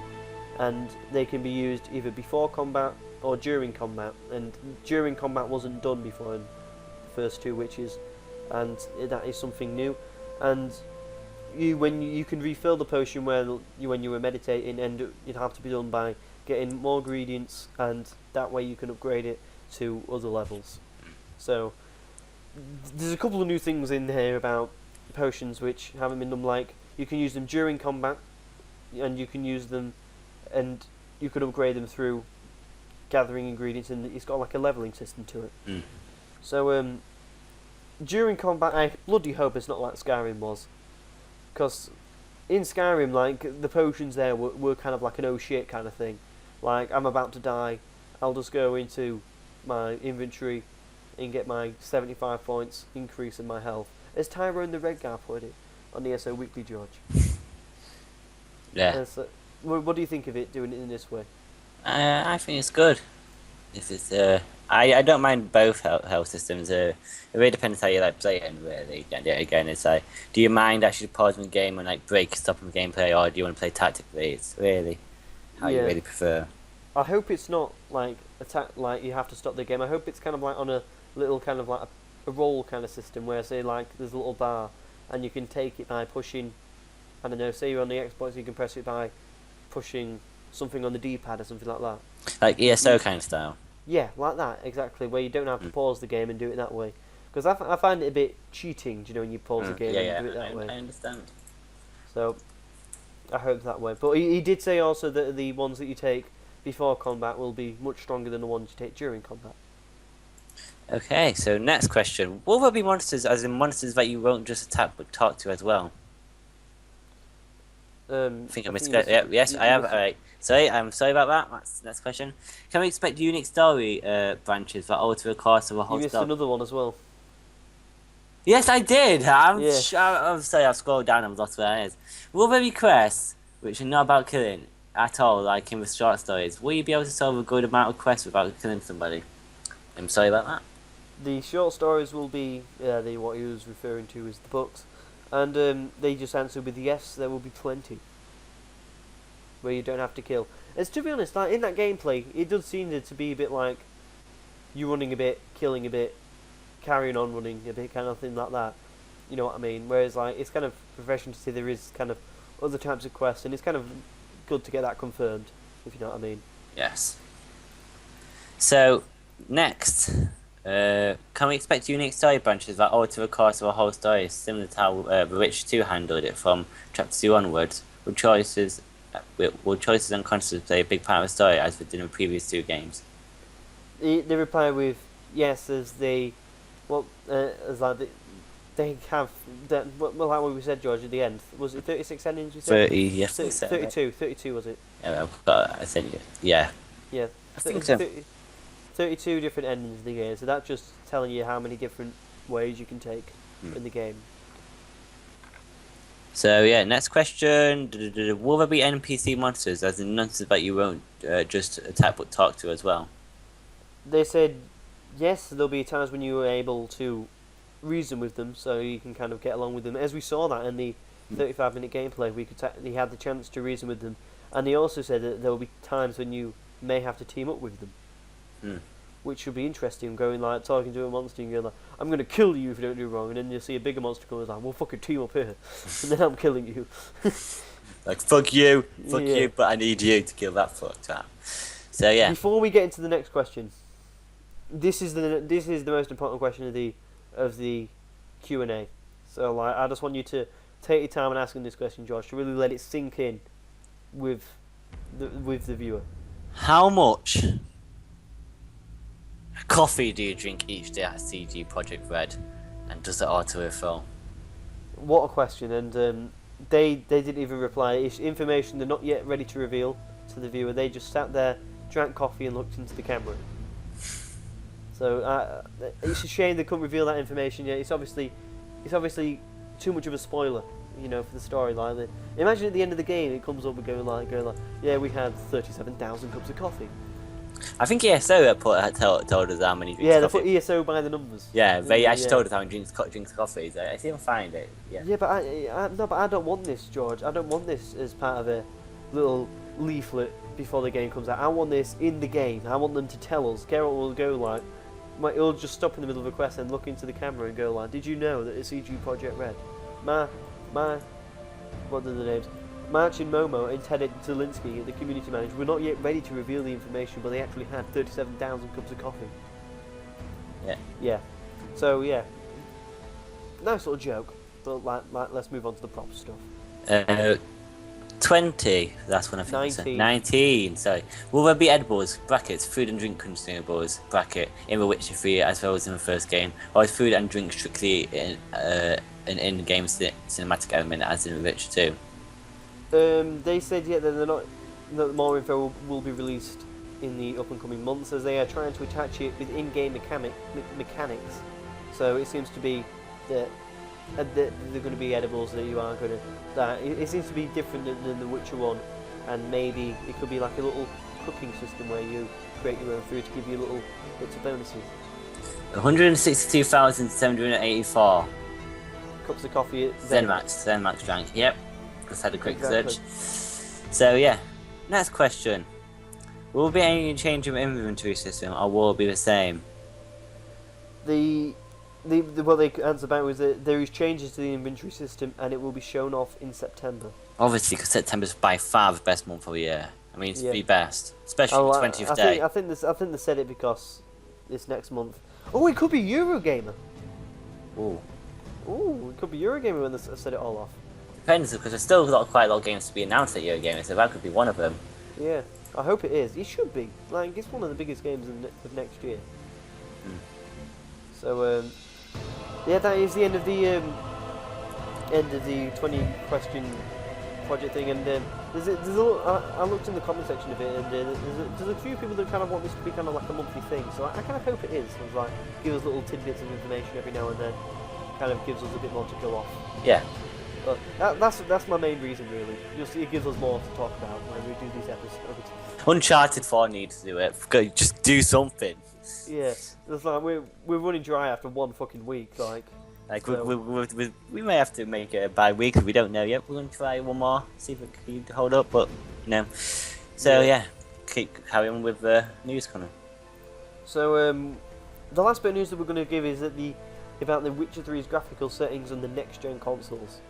and they can be used either before combat or during combat, and during combat wasn't done before in the first two Witches, and that is something new. And you can refill the potion when you were meditating, and it'd have to be done by getting more ingredients, and that way you can upgrade it to other levels. So there's a couple of new things in here about potions which haven't been done, like you can use them during combat, and you can use them, and you can upgrade them through gathering ingredients, and it's got like a leveling system to it. So during combat, I bloody hope it's not like Skyrim was, Because in Skyrim, like, the potions there were kind of like an oh shit kind of thing. Like, I'm about to die, I'll just go into my inventory and get my 75 points increase in my health. As Tyrone the Red Guy put it on the ESO Weekly, George. Yeah. So, what do you think of it, doing it in this way? I think it's good. This is I don't mind both health systems. It really depends how you like playing. Really, again, it's like, do you mind actually pausing the game and like stopping the gameplay, or do you want to play tactically? It's really how you really prefer. I hope it's not like like you have to stop the game. I hope it's kind of like on a little kind of like a roll kind of system where, say, like there's a little bar and you can take it by pushing. I don't know. Say you're on the Xbox, you can press it by pushing something on the D-pad or something like that. Like ESO kind of style. Yeah, like that, exactly, where you don't have to pause the game and do it that way. Because I find it a bit cheating, do you know, when you pause the game and do it that way. I understand. So, I hope that way. But he did say also that the ones that you take before combat will be much stronger than the ones you take during combat. Okay, so next question. Will there be monsters, as in monsters that you won't just attack but talk to as well? I think I missed it. Yes, I have. Alright. Sorry, I'm sorry about that. That's the next question. Can we expect unique story branches that alter the course of a whole You missed story? another one as well. Yes, I did. I'm Yeah. I'm sorry, I've scrolled down and lost where it is. Will there be quests which are not about killing at all, like in the short stories? Will you be able to solve a good amount of quests without killing somebody? I'm sorry about that. The short stories will be what he was referring to as the books. And they just answer with yes, there will be plenty. Where you don't have to kill. As to be honest, like in that gameplay, it does seem to be a bit like you running a bit, killing a bit, carrying on running a bit, kind of thing like that. You know what I mean? Whereas like it's kind of refreshing to see there is kind of other types of quests, and it's kind of good to get that confirmed, if you know what I mean. Yes. So next, can we expect unique story branches that alter the course of a whole story, similar to how The Witcher 2 handled it from chapter 2 onwards? Will choices and concepts play a big part of the story as they did in the previous two games? They reply with yes, as they, as like they have that. Well, like what we said, George, at the end, was it 36 endings? You said 30, yes. 32 was it? Yeah, I think yeah. Yeah, I think so. 32 different endings in the game, so that's just telling you how many different ways you can take in the game. So yeah, next question. Will there be NPC monsters, as in monsters that you won't just attack but talk to as well? They said yes, there'll be times when you are able to reason with them, so you can kind of get along with them. As we saw that in the 35-minute gameplay, he had the chance to reason with them, and they also said that there will be times when you may have to team up with them, which should be interesting. Going like talking to a monster and going like, "I'm going to kill you if you don't do wrong," and then you see a bigger monster come and like, "Well, fucking team up here," and then I'm killing you. Like fuck you, but I need you to kill that fucked up. So yeah. Before we get into the next question, this is the most important question of the Q&A. So like, I just want you to take your time in asking this question, George, to really let it sink in with the viewer. How much coffee do you drink each day at CG Project Red, and does it auto-refill? What a question, and they didn't even reply. It's information they're not yet ready to reveal to the viewer. They just sat there, drank coffee, and looked into the camera. So it's a shame they couldn't reveal that information yet. It's obviously too much of a spoiler, you know, for the storyline. Imagine at the end of the game it comes up and going like, yeah, we had 37,000 cups of coffee. I think ESO told us how many drinks. Yeah, coffee. they put ESO by the numbers. Yeah, they actually told us how many drinks coffee. So I see them find it. Yeah. Yeah, but I don't want this, George. I don't want this as part of a little leaflet before the game comes out. I want this in the game. I want them to tell us. Geralt will go like, he'll just stop in the middle of a quest and look into the camera and go like, "Did you know that it's CG Project Red? What are the names? March and Momo and Ted Zielinski, the community manager, were not yet ready to reveal the information, but they actually had 37,000 cups of coffee." Yeah. Yeah. So yeah, nice little joke. But like let's move on to the proper stuff. 20. That's when I think. 19. 19. Sorry. Will there be edibles (brackets food and drink consumables) (bracket) in The Witcher 3 as well as in the first game, or is food and drink strictly an in-game cinematic element as in The Witcher 2? They said that they're not. That more info will be released in the up and coming months, as they are trying to attach it with in-game mechanics. So it seems to be that they're going to be edibles that you are going to. It seems to be different than the Witcher one, and maybe it could be like a little cooking system where you create your own food to give you little bits of bonuses. 162,784 Cups of coffee at ZenMax drank. Yep, just had a quick Exactly. search. So yeah, next question: will there be any change in the inventory system, or will it be the same? What they answered back was that there is changes to the inventory system, and it will be shown off in September. Obviously, because September's by far the best month of the year. I mean, it's Yeah. the best, especially the 20th day. I think they said it because this next month. Oh, it could be Eurogamer. Ooh. Ooh, it could be Eurogamer when they set it all off. Depends, because there's still quite a lot of games to be announced at Eurogamer, so that could be one of them. Yeah, I hope it is. It should be. Like, it's one of the biggest games of next year. So, yeah, that is the end of the 20 question project thing, and there's a little, I looked in the comment section of it, and there's a few people that kind of want this to be kind of like a monthly thing. So I kind of hope it is. It's like give us little tidbits of information every now and then, kind of gives us a bit more to go off. Yeah. But that's my main reason, really. Just it gives us more to talk about when we do these episodes. Uncharted 4 needs to do it. Just do something. Yeah, it's like we're running dry after one fucking week. Like so. we may have to make it a bi-weekly. We don't know yet. We're gonna try one more, see if it can hold up. But you know, so yeah, keep carrying on with the news, Connor. So the last bit of news that we're going to give is about the Witcher 3's graphical settings on the next-gen consoles.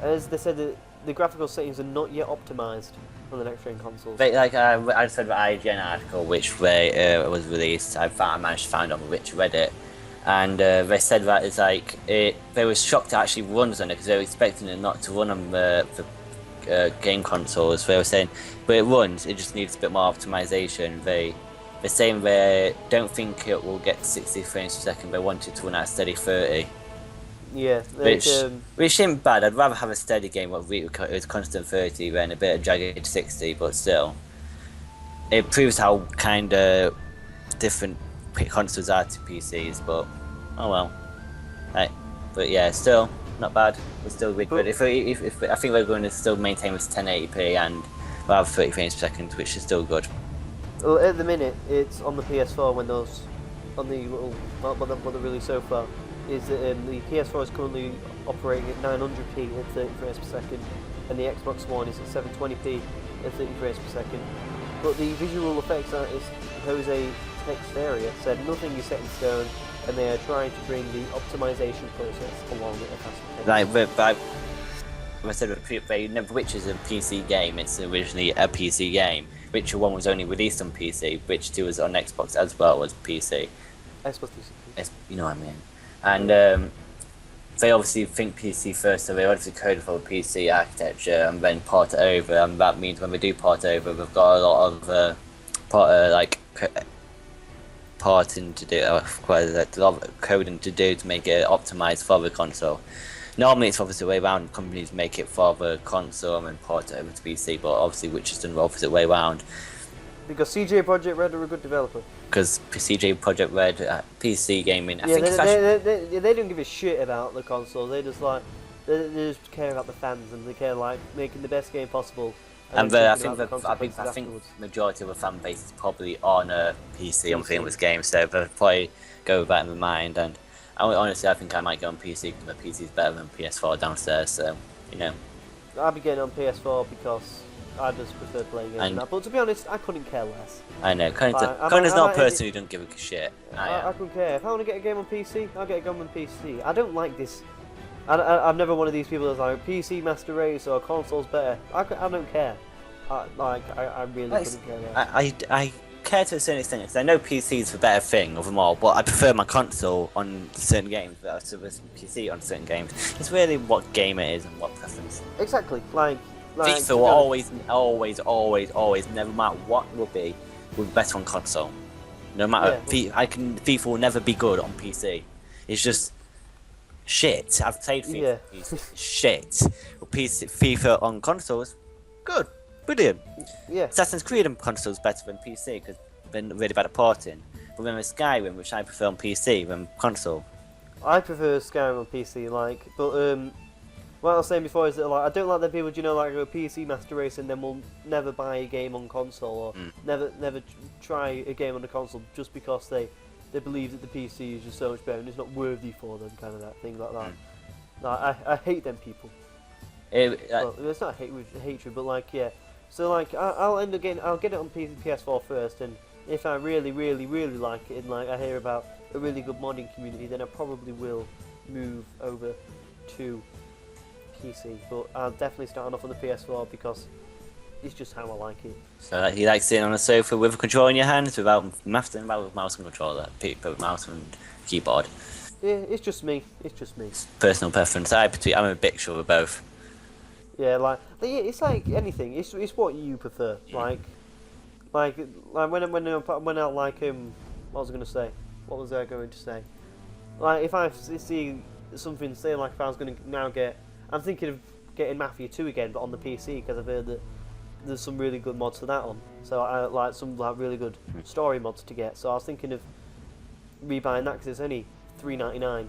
As they said, the graphical settings are not yet optimized on the next-gen consoles. But, like I said, the IGN article, which was released, I managed to find on the Witcher Reddit, and they said that it's like they were shocked it actually runs on it because they were expecting it not to run on the game consoles. They were saying, but it runs. It just needs a bit more optimization. They're saying they don't think it will get to 60 frames per second. They want it to run at a steady 30. Yeah, Which isn't bad. I'd rather have a steady game where it's constant 30 than a bit of jagged 60, but still. It proves how kind of different consoles are to PCs, but oh well. Right. But yeah, still not bad. We're still really good. If I think we're going to still maintain this 1080p and we'll have 30 frames per second, which is still good. Well, at the minute, it's on the PS4 when those on the little what they're released so far is that the PS4 is currently operating at 900p at 30 frames per second, and the Xbox One is at 720p at 30 frames per second. But the visual effects artist Jose Texeria said nothing is set in stone, and they are trying to bring the optimization process along at a faster pace. Like, I said, Witcher is a PC game. It's originally a PC game. Witcher 1 was only released on PC. Witcher 2 was on Xbox as well as PC. Xbox 360. You know what I mean. And they obviously think PC first, so they obviously code for PC architecture and then port it over. And that means when they do port over, they've got a lot of porting to do, quite a lot of coding to do to make it optimized for the console. Normally it's obviously the way around. Companies make it for the console and port it over to PC, but obviously Witcher's done the opposite way around. Because CJ Projekt Red are a good developer. Because CJ Projekt Red, PC gaming, I think they don't give a shit about the console. They just they just care about the fans, and they care like making the best game possible. And I think the majority of the fan base is probably on a PC on playing this game, so they'll probably go with that in mind. And honestly, I think I might go on PC because my PC is better than PS4 downstairs. So you know, I'll be getting on PS4 because I just prefer playing games now. But to be honest, I couldn't care less. I know, Connor's not a person who doesn't give a shit. I couldn't care. If I want to get a game on PC, I'll get a game on PC. I don't like this. I'm never one of these people that's like PC Master Race or console's better. I don't care. I really couldn't care less. I care to a certain extent because I know PC is the better thing of them all, but I prefer my console on certain games versus PC on certain games. It's really what game it is and what preference. Exactly. Like Like, FIFA will always, never matter what it will be better on console. No matter, FIFA will never be good on PC. It's just shit. I've played FIFA on PC. Shit. But FIFA on consoles, good, brilliant. Yeah. Assassin's Creed on consoles better than PC because they're really bad at porting. But then with Skyrim, which I prefer on PC than console. I prefer Skyrim on PC, but what I was saying before is that I don't like the people, like a PC Master Race and then will never buy a game on console or never try a game on the console just because they believe that the PC is just so much better and it's not worthy for them, kind of that thing like that. I hate them people. Well, it's not hatred, but So I'll end up I'll get it on PS4 first, and if I really like it and I hear about a really good modding community, then I probably will move over to PC. But I'll definitely start off on the PS4 because it's just how I like it. So you like sitting on a sofa with a controller in your hands without mouse and controller, with mouse and keyboard. Yeah, it's just me. Personal preference. I'm a mixture of both. Yeah, it's like anything. It's what you prefer. Like when I what was I going to say? What was I going to say? Like if I see something, say if I was going to now I'm thinking of getting Mafia 2 again, but on the PC because I've heard that there's some really good mods for that on. So I like some really good story mods to get. So I was thinking of rebuying that because it's only $3.99.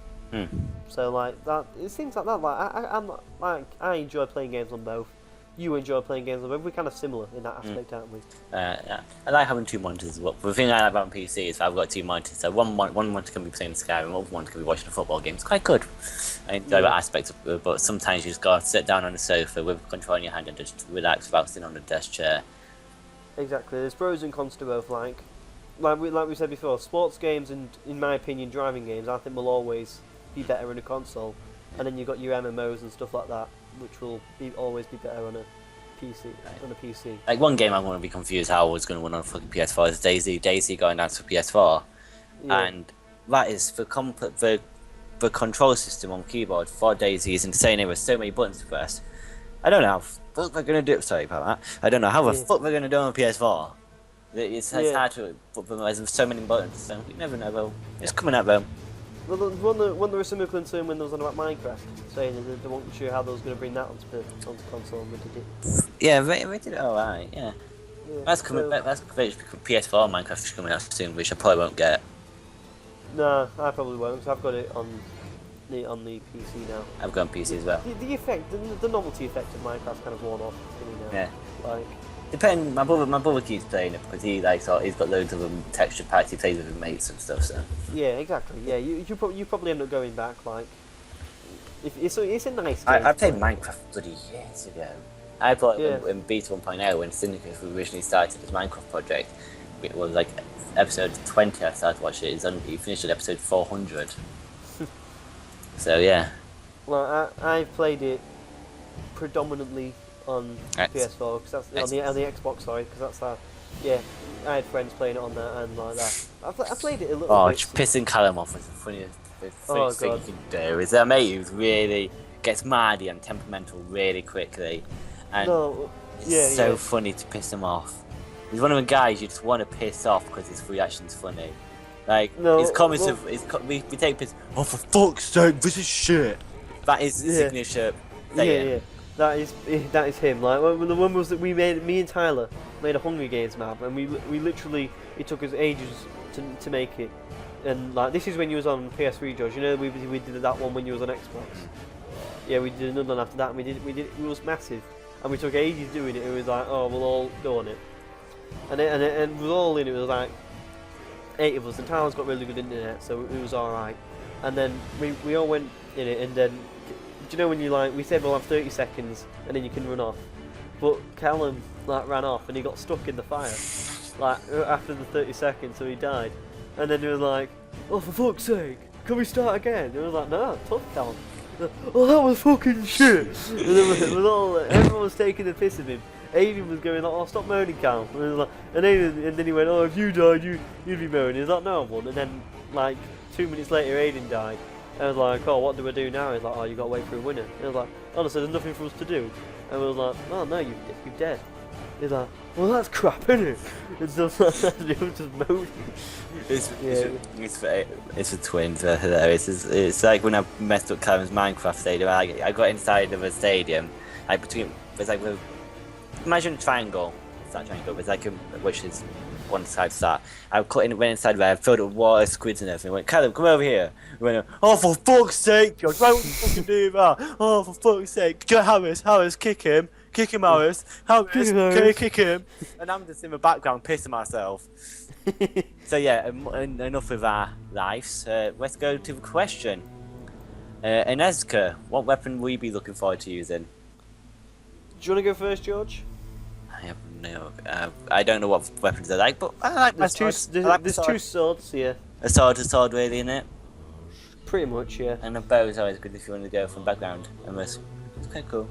So that, it's things like that. I enjoy playing games on both. You enjoy playing games on both. We're kind of similar in that aspect, aren't we? Yeah. I like having two monitors as well. The thing I like about PC is I've got two monitors. So one monitor can be playing Skyrim, and the other one can be watching a football game. It's quite good. I enjoy that aspect of it, but sometimes you just gotta sit down on the sofa with a control in your hand and just relax without sitting on the desk chair. Exactly. There's pros and cons to both. Like we said before, sports games and, in my opinion, driving games, I think will always be better in a console. And then you've got your MMOs and stuff like that, which will always be better on a PC. Right. On a PC. Like one game I'm going to be confused how I was going to win on a fucking PS4 is Daisy going down to PS4, and that is the control system on keyboard for Daisy is insane. There were so many buttons to press. I don't know how the fuck they're going to do. Sorry about that. I don't know how the fuck they're going to do on PS4. It's hard to put them. There's so many buttons. So you never know though. It's coming out though. Well, wasn't there a similar concern when there was on about Minecraft, saying that they weren't sure how they was going to bring that onto console, and they did it. Yeah, they did it alright, yeah. That's coming back, that's PS4 Minecraft is coming out soon, which I probably won't get. No, I probably won't, because I've got it on the PC now. I've got on PC as well. The effect, the novelty effect of Minecraft's kind of worn off for me now. Yeah. Depending, my brother keeps playing it because he's got loads of texture packs. He plays with his mates and stuff. So. Yeah, exactly. Yeah, you probably end up going back. It's a nice game. I played Minecraft bloody years ago. I bought it in Beta 1.0 when Syndicate originally started this Minecraft project. It was episode 20. I started watching it. He finished at episode 400. So yeah. Well, I've played it predominantly on PS4 because that's on the Xbox. Sorry, because that's how. Yeah, I had friends playing it on that and like that. I played it a little bit. Oh, pissing Callum off is the funniest thing you can do. Is that mate who really gets mardy and temperamental really quickly, and it's so funny to piss him off. He's one of the guys you just want to piss off because his reaction's funny. His comments we take piss. Oh, for fuck's sake, this is shit. That is signature. That is him. Like when the one was that me and Tyler made a Hunger Games map, and we literally it took us ages to make it. And this is when you was on PS3, George. You know we did that one when you was on Xbox. Yeah, we did another one after that. And it was massive, and we took ages doing it. It was like, oh, we'll all go on it, and we was all in it. It was 8 of us, and Tyler's got really good internet, so it was all right. And then we all went in it, and then. Do you know when you we said we'll have 30 seconds and then you can run off, but Callum ran off and he got stuck in the fire after the 30 seconds, so he died. And then he was like, oh, for fuck's sake, can we start again? And I was like, no, tough, Callum. Oh, that was fucking shit. And then everyone was taking the piss of him. Aiden was going oh, stop moaning, Callum. And then he went, oh, if you died, you'd be moaning. He's like, no, I won't. And then 2 minutes later, Aiden died. I was like, oh, what do we do now? He's like, oh, you got to wait for a winner. And I was like, honestly, there's nothing for us to do. And we was like, oh no, you're dead. He's like, well, that's crap, isn't it? It's just it was just moaning. It's a twins. It's like when I messed up Callum's Minecraft stadium. I got inside of a stadium, like between. It's like imagine a triangle. It's that triangle. It's like which is one side to that. Went inside there, filled it with water, squids and everything. Went, Callum, come over here. We went, oh, for fuck's sake, George, why would you fucking do that? Oh, for fuck's sake, Harris, kick him, Harris, kick him. And I'm just in the background pissing myself. So yeah, enough with our lives. Let's go to the question. Inezka, what weapon will you be looking forward to using? Do you want to go first, George? I have no. I don't know what weapons they like, but I like there's my sword. There's two swords, yeah. A sword, really, innit? Pretty much, yeah. And a bow is always good if you want to go from background. And it's quite cool.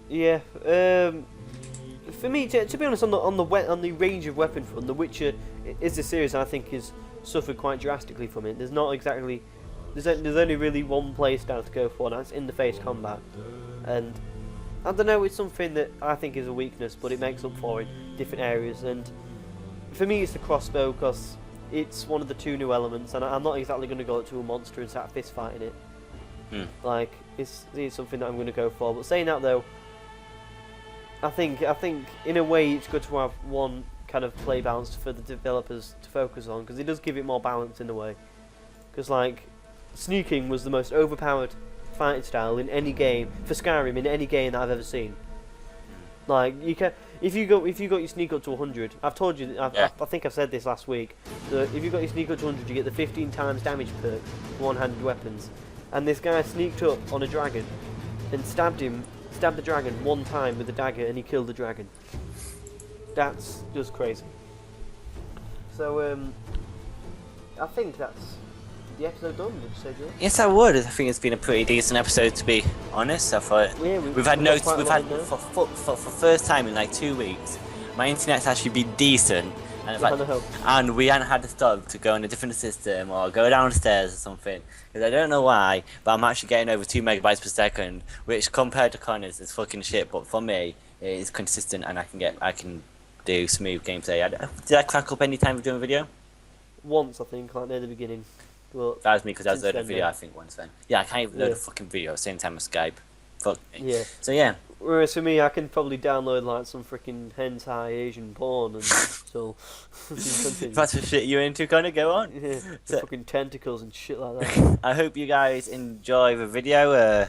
Yeah. For me, to be honest, on the range of weapon front, The Witcher is a series I think has suffered quite drastically from it. There's not exactly. There's only really one playstyle to go for, and that's in-the-face combat. And I don't know, it's something that I think is a weakness, but it makes up for in different areas. And for me, it's the crossbow because it's one of the two new elements, and I'm not exactly going to go to a monster and start fist fighting it. Like it's something that I'm going to go for. But saying that though, I think in a way it's good to have one kind of play balance for the developers to focus on, because it does give it more balance in a way. Because like sneaking was the most overpowered fighting style in any game for Skyrim, in any game that I've ever seen. Like you can, if you got your sneak up to 100, I've told you, I think I said this last week, that if you got your sneak up to 100, you get the 15 times damage perk for one-handed weapons. And this guy sneaked up on a dragon and stabbed the dragon one time with a dagger, and he killed the dragon. That's just crazy. So I think that's the episode done, would you say, Joe? Yes, I would. I think it's been a pretty decent episode, to be honest. I thought we've had for first time in like 2 weeks, my internet's actually been decent, and we hadn't had to stop to go on a different system or go downstairs or something, because I don't know why, but I'm actually getting over 2 megabytes per second, which compared to Connor's is fucking shit, but for me it is consistent, and I can do smooth gameplay. Did I crack up any time doing a video? Once, I think, like near the beginning. But that was me because I was loading a video, I think, once then. Yeah, I can't even load a fucking video at the same time as Skype. Fuck me. Yeah. So yeah. Whereas for me, I can probably download like some freaking hentai Asian porn and still. That's the shit you're into, Connor. Go on. Yeah, so, fucking tentacles and shit like that. I hope you guys enjoy the video.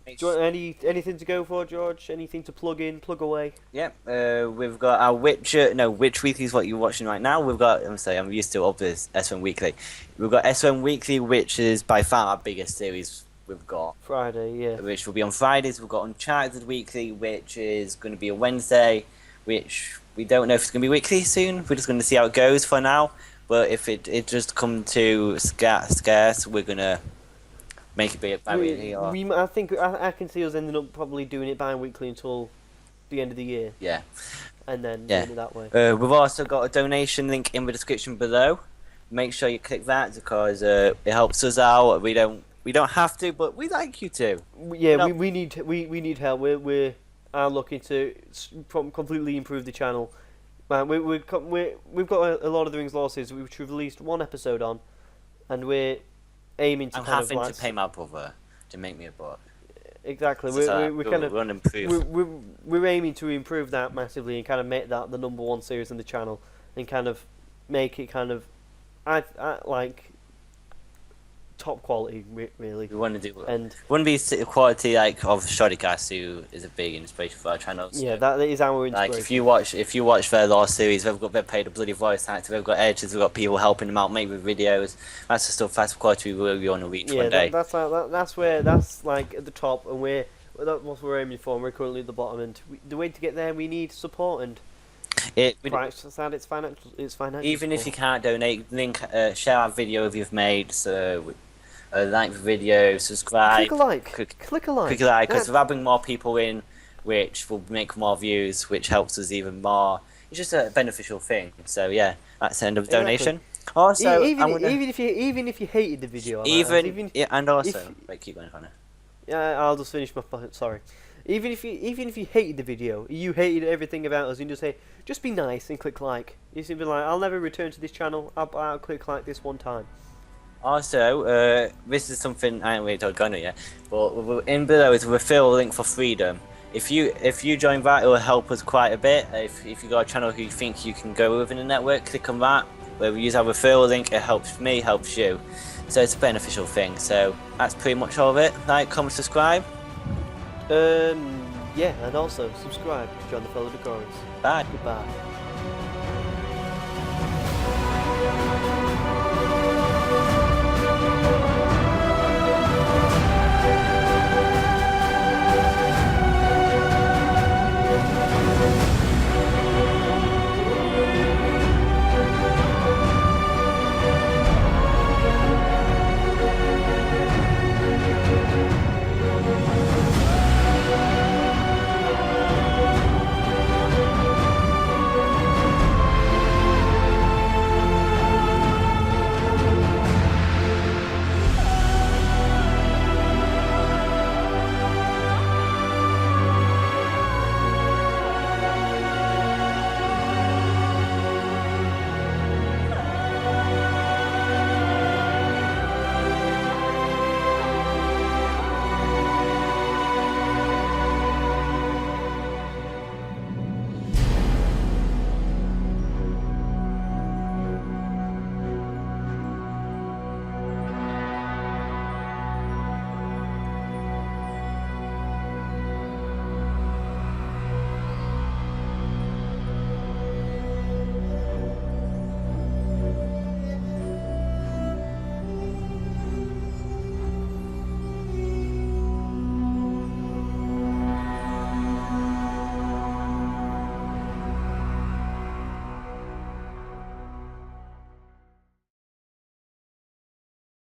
Do you want anything to go for, George? Anything to plug in? Plug away. Yep. We've got our Witcher. No, Witch Weekly is what you're watching right now. We've got. I'm used to this S1 Weekly. We've got S1 Weekly, which is by far our biggest series we've got. Friday, yeah. Which will be on Fridays. We've got Uncharted Weekly, which is going to be a Wednesday. Which we don't know if it's going to be weekly soon. We're just going to see how it goes for now. But if it just come to scarce, we're gonna make it be a bi-weekly. I think I can see us ending up probably doing it bi-weekly until the end of the year. Yeah. And then doing it that way. We've also got a donation link in the description below. Make sure you click that because it helps us out. We don't have to, but we like you to. Yeah, we need help. We are looking to completely improve the channel. Man, we've got a lot of the Rings losses which we've released one episode on, and we're aiming to to pay my brother to make me a book. Exactly. We're aiming to improve that massively and kind of make that the #1 series on the channel, and kind of make it kind of like top quality, really. We want to do and wouldn't be quality like of Shoddycast, who is a big inspiration for our channel. So, yeah, that is our inspiration. Like if you watch their last series, they've paid a bloody voice actor, they've got editors, they've got people helping them out make the videos. That's the stuff. That's the quality we want to reach one day. That's like at the top, and that's what we're aiming for. And we're currently at the bottom, and the way to get there, we need support and. It's financial. Even if you can't donate, share our video if you've made. So. Like the video, subscribe. Click a like. Because we're bringing more people in, which will make more views, which helps us even more. It's just a beneficial thing. So yeah, that's the end of the donation. Also, Even if you hated the video, and also, if wait, keep going, Connor. yeah, I'll just finish my point. Sorry. Even if you hated the video, you hated everything about us, and just say, just be nice and click like. You should be like, I'll never return to this channel. I'll click like this one time. Also, this is something I haven't really told Connor yet, but in below is a referral link for freedom. If you join that, it will help us quite a bit. If you got a channel who you think you can go within the network, click on that. Where we use our referral link, it helps me, helps you. So it's a beneficial thing. So that's pretty much all of it. Like, comment, subscribe. Yeah, and also subscribe to John the Fellow Decorans. Bye. Goodbye.